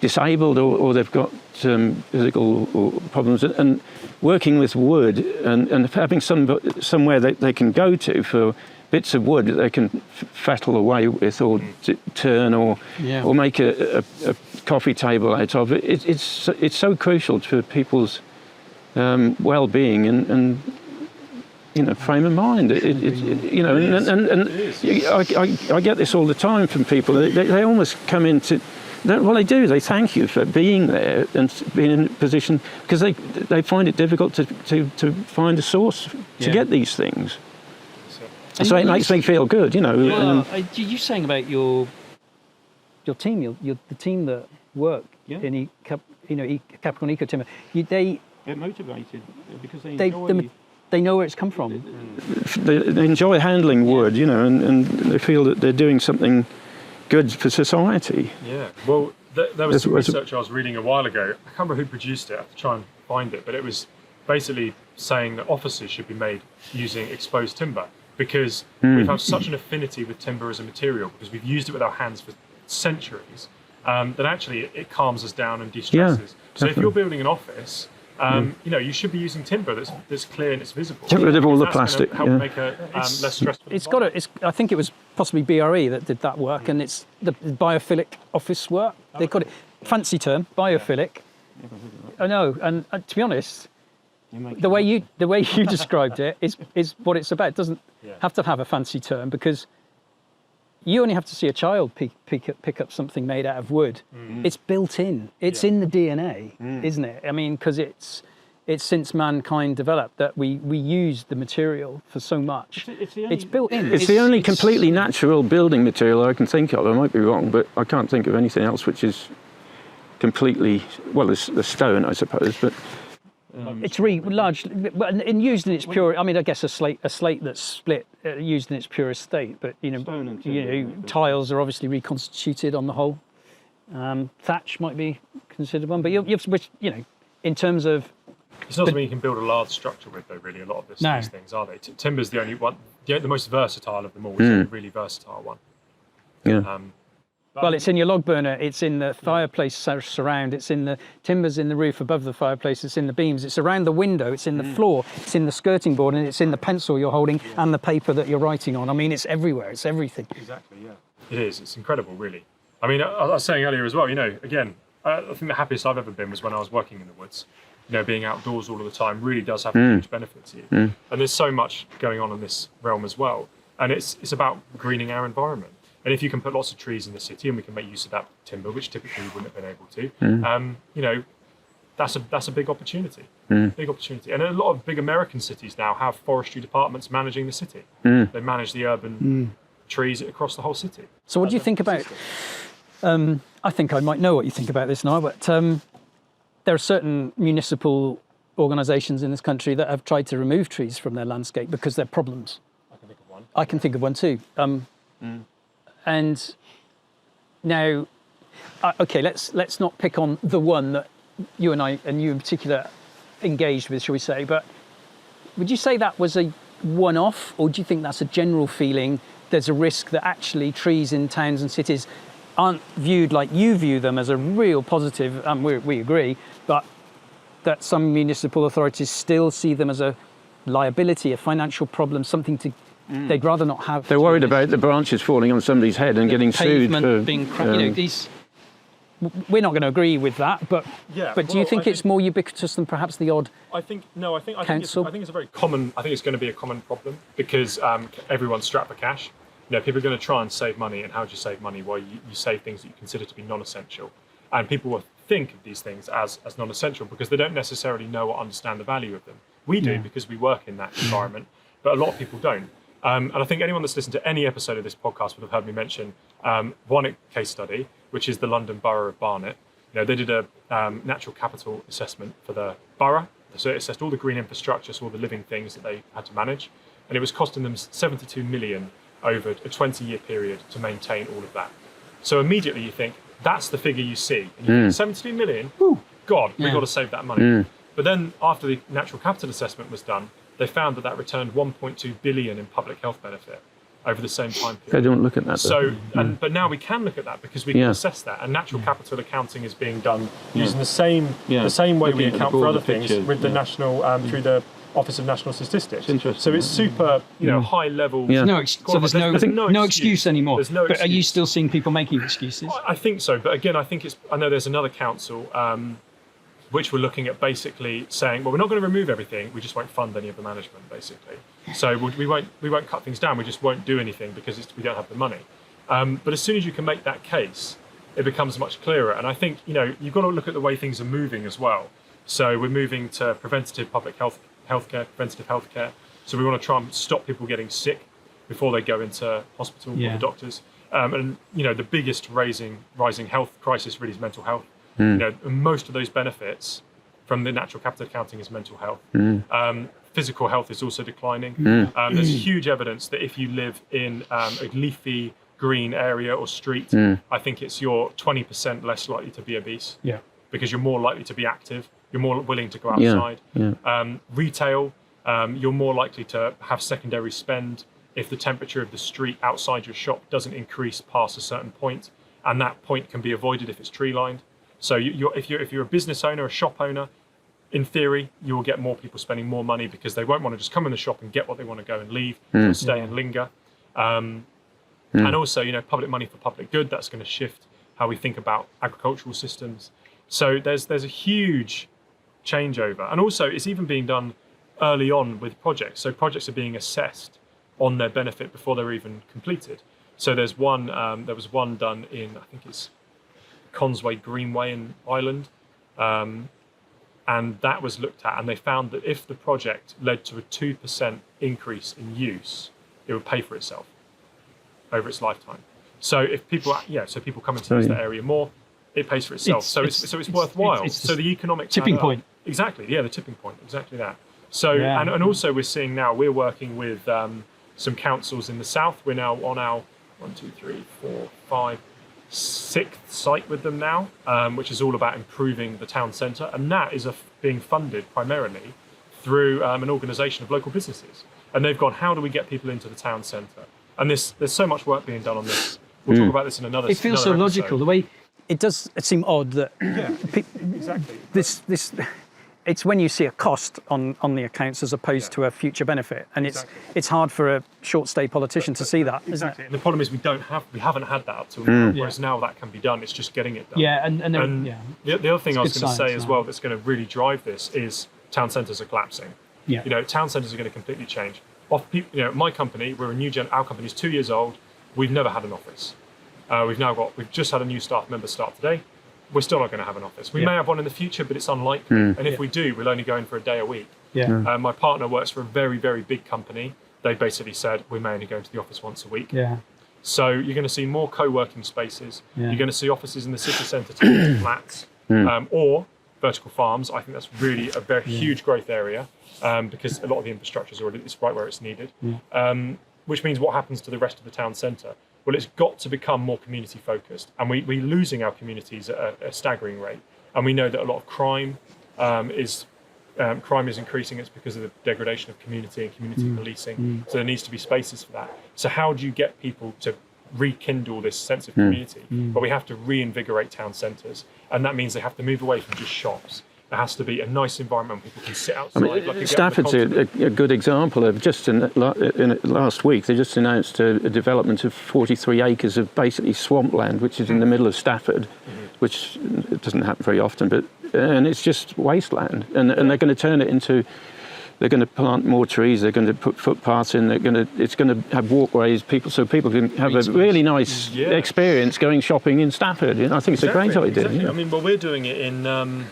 disabled, or they've got physical problems. And working with wood and having somewhere that they can go to for bits of wood that they can fettle away with, or turn, or make a coffee table out of. It's so crucial for people's well-being and you know, frame of mind. You know, I get this all the time from people. They almost come into. Well, they do. They thank you for being there and being in a position, because they find it difficult to find a source to get these things. So it makes me feel good, you know. Well, you're saying about your team, the team that work in Capricorn Eco Timber. They're motivated because they know where it's come from. They enjoy handling wood, you know, and they feel that they're doing something good for society. Yeah. Well, there was some research I was reading a while ago. I can't remember who produced it. I have to try and find it, but it was basically saying that offices should be made using exposed timber, because we've had such an affinity with timber as a material, because we've used it with our hands for centuries, that actually it calms us down and de-stresses. So if you're building an office, you know, you should be using timber that's clear and it's visible. Get rid of all the plastic. Help make a less stressful. I think it was possibly BRE that did that work, and it's the biophilic office work. They call it, fancy term, biophilic. I know, and to be honest, the way you described it is what it's about. It doesn't have to have a fancy term, because you only have to see a child pick up something made out of wood. It's built in. It's in the DNA, isn't it? I mean, because it's since mankind developed that we use the material for so much. It's built in. It's the only completely natural building material I can think of. I might be wrong, but I can't think of anything else which is completely, well, there's the stone, I suppose, but it's really large, and used in its pure. I mean, I guess a slate that's split, used in its purest state. But tiles are obviously reconstituted on the whole. Thatch might be considered one, but in terms of, it's not something you can build a large structure with, though. Really, a lot of these things, are they? Timber's the only one, the most versatile of them all. It's a really versatile one. Yeah. Well, it's in your log burner, it's in the fireplace surround, it's in the timbers in the roof above the fireplace, it's in the beams, it's around the window, it's in the floor, it's in the skirting board, and it's in the pencil you're holding and the paper that you're writing on. I mean, it's everywhere, it's everything. Exactly, yeah. It is, it's incredible, really. I mean, I was saying earlier as well, you know, again, I think the happiest I've ever been was when I was working in the woods. You know, being outdoors all of the time really does have a huge benefit to you. And there's so much going on in this realm as well. And it's about greening our environment. And if you can put lots of trees in the city, and we can make use of that timber, which typically we wouldn't have been able to, you know, that's a big opportunity. Big opportunity. And a lot of big American cities now have forestry departments managing the city. They manage the urban trees across the whole city. So what do you think about, I think I might know what you think about this now, but there are certain municipal organisations in this country that have tried to remove trees from their landscape because they're problems. I can think of one. I can think of one too. And now, okay, let's not pick on the one that you and I, and you in particular, engaged with, shall we say, but would you say that was a one-off, or do you think that's a general feeling? There's a risk that actually trees in towns and cities aren't viewed like you view them, as a real positive, and we agree, but that some municipal authorities still see them as a liability, a financial problem, something to they'd rather not have. They're worried about the branches falling on somebody's head and getting sued for being we're not going to agree with that, but do you think it's more ubiquitous than perhaps the odd council? I think it's a very common. I think it's going to be a common problem because everyone's strapped for cash. People are going to try and save money, and how do you save money? Well, you save things that you consider to be non-essential, and people will think of these things as non-essential because they don't necessarily know or understand the value of them. We do because we work in that environment, but a lot of people don't. And I think anyone that's listened to any episode of this podcast would have heard me mention one case study, which is the London Borough of Barnet. They did a natural capital assessment for the borough. So it assessed all the green infrastructure, so all the living things that they had to manage. And it was costing them 72 million over a 20-year period to maintain all of that. So immediately you think, that's the figure you see. And you think, 72 million? God, we've got to save that money. But then after the natural capital assessment was done, they found that returned 1.2 billion in public health benefit over the same time period. They don't look at that. So, but now we can look at that because we can assess that, and natural capital accounting is being done using the same way we account for other things with the national through the Office of National Statistics. Interesting. So it's super, high level. So there's no excuse anymore. There's no excuse. But are you still seeing people making excuses? I think so, but again, I know there's another council which we're looking at basically saying, well, we're not going to remove everything, we just won't fund any of the management, basically. So we won't cut things down, we just won't do anything because we don't have the money. But as soon as you can make that case, it becomes much clearer. And I think, you've got to look at the way things are moving as well. So we're moving to preventative public healthcare, preventative healthcare. So we want to try and stop people getting sick before they go into hospital or the doctors. And the biggest rising health crisis really is mental health. Most of those benefits from the natural capital accounting is mental health. Physical health is also declining. There's huge evidence that if you live in a leafy green area or street, I think you're 20% less likely to be obese. Because you're more likely to be active, you're more willing to go outside. Retail, you're more likely to have secondary spend if the temperature of the street outside your shop doesn't increase past a certain point, and that point can be avoided if it's tree lined. So if you're a business owner, a shop owner, in theory, you will get more people spending more money because they won't want to just come in the shop and get what they want to go and leave, or stay and linger. And also, public money for public good, that's going to shift how we think about agricultural systems. So there's a huge changeover. And also, it's even being done early on with projects. So projects are being assessed on their benefit before they're even completed. So there was one done in, I think it's Consway Greenway in Ireland, and that was looked at, and they found that if the project led to a 2% increase in use, it would pay for itself over its lifetime. So if people come into use that area more, it pays for itself. It's worthwhile. So the economic tipping point. Exactly. Yeah, the tipping point. Exactly that. So and also we're seeing now we're working with some councils in the south. We're now on our 6th site with them now, which is all about improving the town centre, and that is being funded primarily through an organisation of local businesses. And they've gone, how do we get people into the town centre? And there's so much work being done on this. We'll talk about this in another. It feels so episode. logical. The way it does seem odd that exactly. This it's when you see a cost on the accounts as opposed to a future benefit, and it's hard for a short stay politician to see that, isn't it? And the problem is we haven't had that up till now. Whereas now that can be done. It's just getting it done. The other thing I was going to say as well that's going to really drive this is town centres are collapsing. Town centres are going to completely change. My company, our company's 2 years old. We've never had an office. We've just had a new staff member start today. We're still not going to have an office. We may have one in the future, but it's unlikely. And if we do, we'll only go in for a day a week. My partner works for a very, very big company. They basically said we may only go into the office once a week. So you're going to see more co-working spaces. You're going to see offices in the city centre turned into flats or vertical farms. I think that's really a very huge growth area because a lot of the infrastructure is right where it's needed. Which means what happens to the rest of the town centre? Well, it's got to become more community focused, and we're losing our communities at a staggering rate. And we know that a lot of crime is increasing. It's because of the degradation of community and community policing. So there needs to be spaces for that. So how do you get people to rekindle this sense of community? But we have to reinvigorate town centres, and that means they have to move away from just shops. There has to be a nice environment where people can sit outside. I mean, like Stafford's a good example of just in last week, they just announced a development of 43 acres of basically swampland, which is in the middle of Stafford, which it doesn't happen very often, and it's just wasteland. And they're going to turn it into, they're going to plant more trees, they're going to put footpaths in, it's going to have walkways, so people can have a really nice experience going shopping in Stafford. I think it's a great idea. Exactly. I mean, well, we're doing it in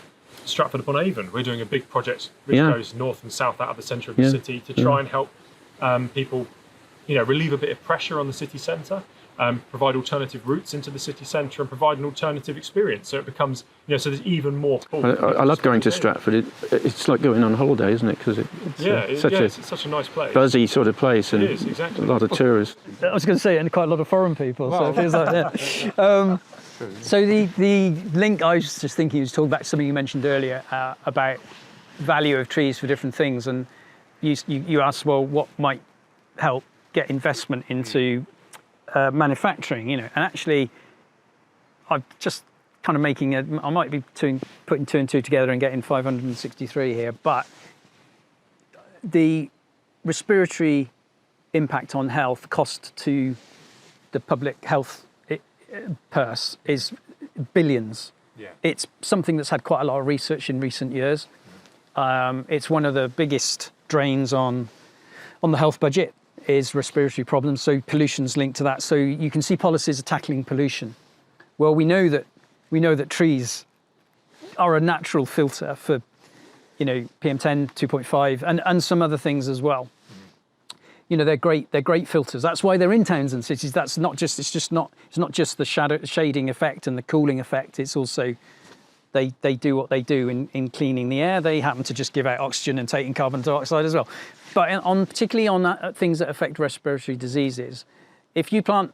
Stratford-upon-Avon. We're doing a big project which goes north and south out of the centre of the city to try and help people, relieve a bit of pressure on the city centre, provide alternative routes into the city centre, and provide an alternative experience. So it becomes, so there's even more. I love going to Stratford. It's like going on holiday, isn't it? Because it's such a nice place, buzzy sort of place, and a lot of tourists. I was going to say, and quite a lot of foreign people. So it feels like that. So the link, I was just thinking, was talking about something you mentioned earlier about value of trees for different things, and you asked, well, what might help get investment into manufacturing, and actually, I'm just kind of I might be putting two and two together and getting 563 here, but the respiratory impact on health, cost to the public health purse is billions. It's something that's had quite a lot of research in recent years. It's one of the biggest drains on the health budget is respiratory problems, so pollution's linked to that. So you can see policies are tackling pollution. Well, we know that trees are a natural filter for PM10, 2.5 and some other things as well. They're great filters. That's why they're in towns and cities. It's not just the shading effect and the cooling effect. It's also they do what they do in cleaning the air. They happen to just give out oxygen and take in carbon dioxide as well. But particularly on things that affect respiratory diseases, if you plant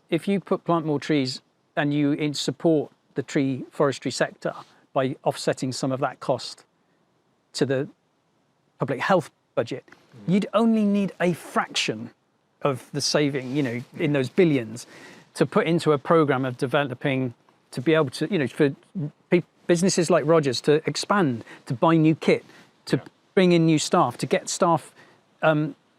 more trees and you support the tree forestry sector by offsetting some of that cost to the public health budget, you'd only need a fraction of the saving, in those billions, to put into a program of developing, to be able to, for businesses like Rogers to expand, to buy new kit, to bring in new staff, to get staff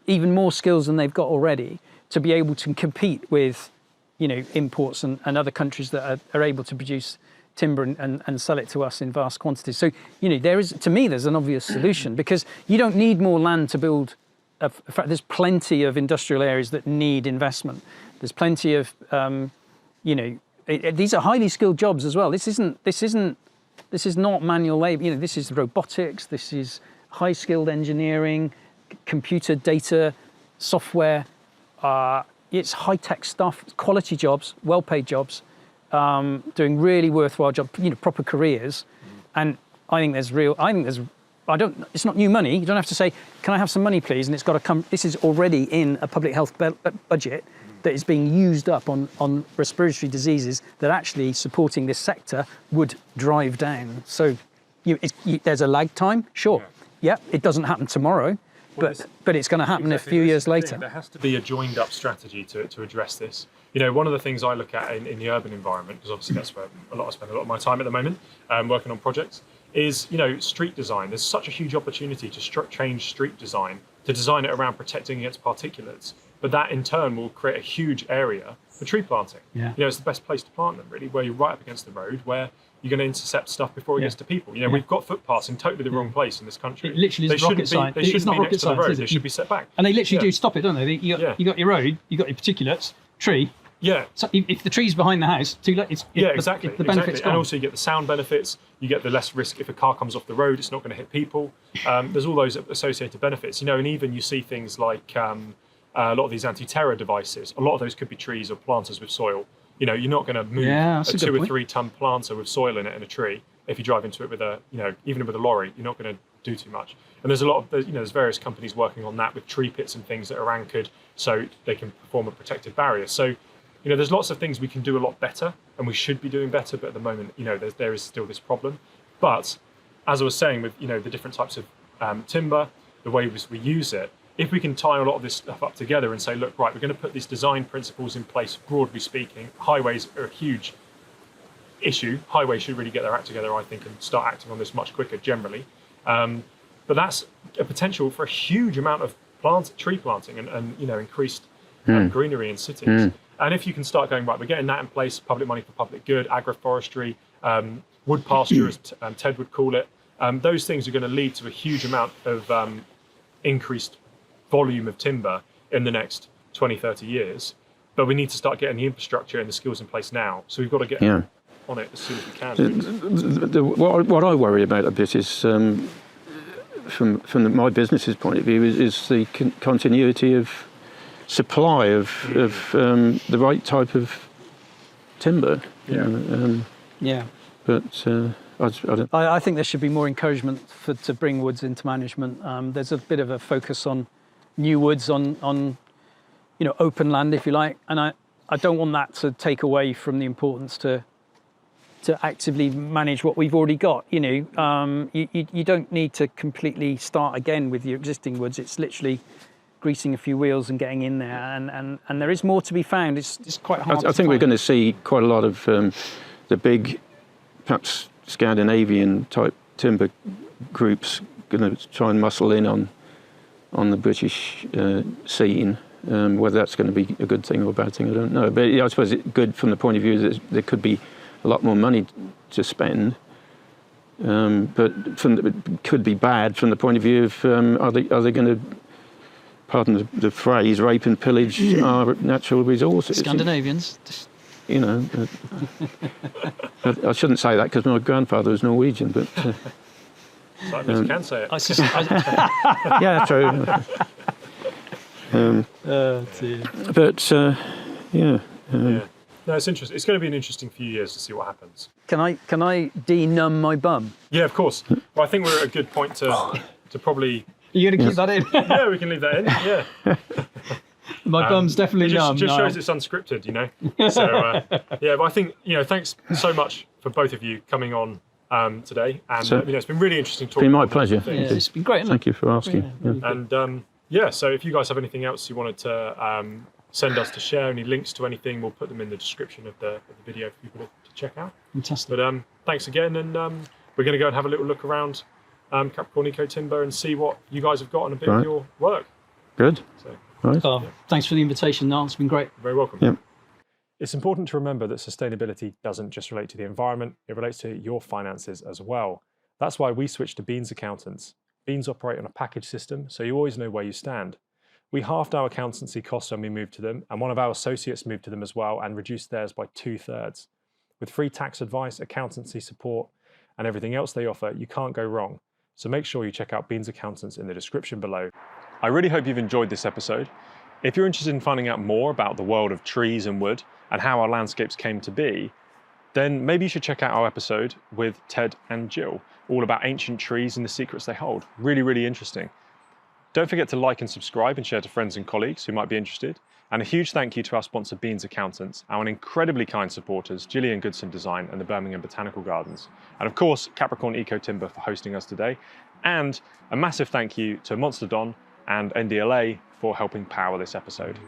even more skills than they've got already, to be able to compete with, imports and other countries that are able to produce timber and sell it to us in vast quantities. So, there's an obvious solution, because you don't need more land to build. In fact, there's plenty of industrial areas that need investment. There's plenty of, these are highly skilled jobs as well. This is not manual labor. This is robotics. This is high skilled engineering, computer data, software. It's high tech stuff, quality jobs, well paid jobs. Doing really worthwhile job, proper careers, and it's not new money. You don't have to say, can I have some money please? And it's got to come, this is already in a public health budget that is being used up on respiratory diseases that actually supporting this sector would drive down. So there's a lag time, sure. Yeah, it doesn't happen tomorrow, but it's going to happen a few years later. There has to be a joined up strategy to address this. One of the things I look at in the urban environment, because obviously that's where I spend a lot of my time at the moment, working on projects, is street design. There's such a huge opportunity to change street design, to design it around protecting against particulates, but that in turn will create a huge area for tree planting. It's the best place to plant them, really, where you're right up against the road, where you're going to intercept stuff before it gets to people. We've got footpaths in totally the wrong place in this country. It literally is rocket science. They shouldn't be next to the road. They should be set back. And they literally do stop it, don't they? You got your road, you got your particulates, tree. Yeah. So if the tree's behind the house, exactly. The benefits and also you get the sound benefits. You get the less risk if a car comes off the road; it's not going to hit people. There's all those associated benefits, and even you see things like a lot of these anti-terror devices. A lot of those could be trees or planters with soil. You're not going to move a 2 or 3 ton planter with soil in it in a tree. If you drive into it with even with a lorry, you're not going to do too much. And there's a lot of there's various companies working on that with tree pits and things that are anchored so they can perform a protective barrier. So there's lots of things we can do a lot better, and we should be doing better. But at the moment, there is still this problem. But as I was saying, with the different types of timber, the way we use it, if we can tie a lot of this stuff up together and say, look, right, we're going to put these design principles in place. Broadly speaking, highways are huge. issue. Highways should really get their act together, I think, and start acting on this much quicker generally. But that's a potential for a huge amount of tree planting and increased greenery in cities. And if you can start going, right, we're getting that in place, public money for public good, agroforestry, wood pasture, as Ted would call it, those things are going to lead to a huge amount of increased volume of timber in the next 20, 30 years. But we need to start getting the infrastructure and the skills in place now. So we've got to get on it as soon as we can. What I worry about a bit is, from my business's point of view, is the continuity of supply of the right type of timber. But I think there should be more encouragement to bring woods into management. There's a bit of a focus on new woods on open land, if you like, and I don't want that to take away from the importance to actively manage what we've already got. You don't need to completely start again with your existing woods. It's literally greasing a few wheels and getting in there, and there is more to be found. It's quite hard. I think we're going to see quite a lot of the big, perhaps Scandinavian type timber groups going to try and muscle in on the British scene. Whether that's going to be a good thing or a bad thing, I don't know. But I suppose it's good from the point of view that there could be a lot more money to spend. But it could be bad from the point of view of are they going to, pardon the phrase, rape and pillage our natural resources? Scandinavians. I shouldn't say that because my grandfather was Norwegian, but. So I can say it. Yeah, true. But yeah. No, it's interesting. It's going to be an interesting few years to see what happens. Can I denumb my bum? Yeah, of course. Well, I think we're at a good point to probably. Are you going to keep that in? Yeah, we can leave that in. Yeah. My bum's definitely numb. It just shows it's unscripted, So but I think thanks so much for both of you coming on today, and it's been really interesting talking. It's been my pleasure. Yeah, it's been great. Thank you for asking. And so if you guys have anything else you wanted to send us to share, any links to anything, we'll put them in the description of the video for people to check out. Fantastic. But thanks again, and we're going to go and have a little look around Capricorn Eco Timber and see what you guys have got on a bit of your work. Good. So, right. Thanks for the invitation, Niall. It's been great. You're very welcome. Yep. It's important to remember that sustainability doesn't just relate to the environment, it relates to your finances as well. That's why we switched to Beans Accountants. Beans operate on a package system, so you always know where you stand. We halved our accountancy costs when we moved to them, and one of our associates moved to them as well and reduced theirs by 2/3. With free tax advice, accountancy support, and everything else they offer, you can't go wrong. So make sure you check out Beans Accountants in the description below. I really hope you've enjoyed this episode. If you're interested in finding out more about the world of trees and wood and how our landscapes came to be, then maybe you should check out our episode with Ted and Jill, all about ancient trees and the secrets they hold. Really, really interesting. Don't forget to like and subscribe and share to friends and colleagues who might be interested. And a huge thank you to our sponsor Beans Accountants, our incredibly kind supporters, Gillian Goodson Design and the Birmingham Botanical Gardens. And of course, Capricorn Eco Timber for hosting us today. And a massive thank you to Monster Don and NDLA for helping power this episode.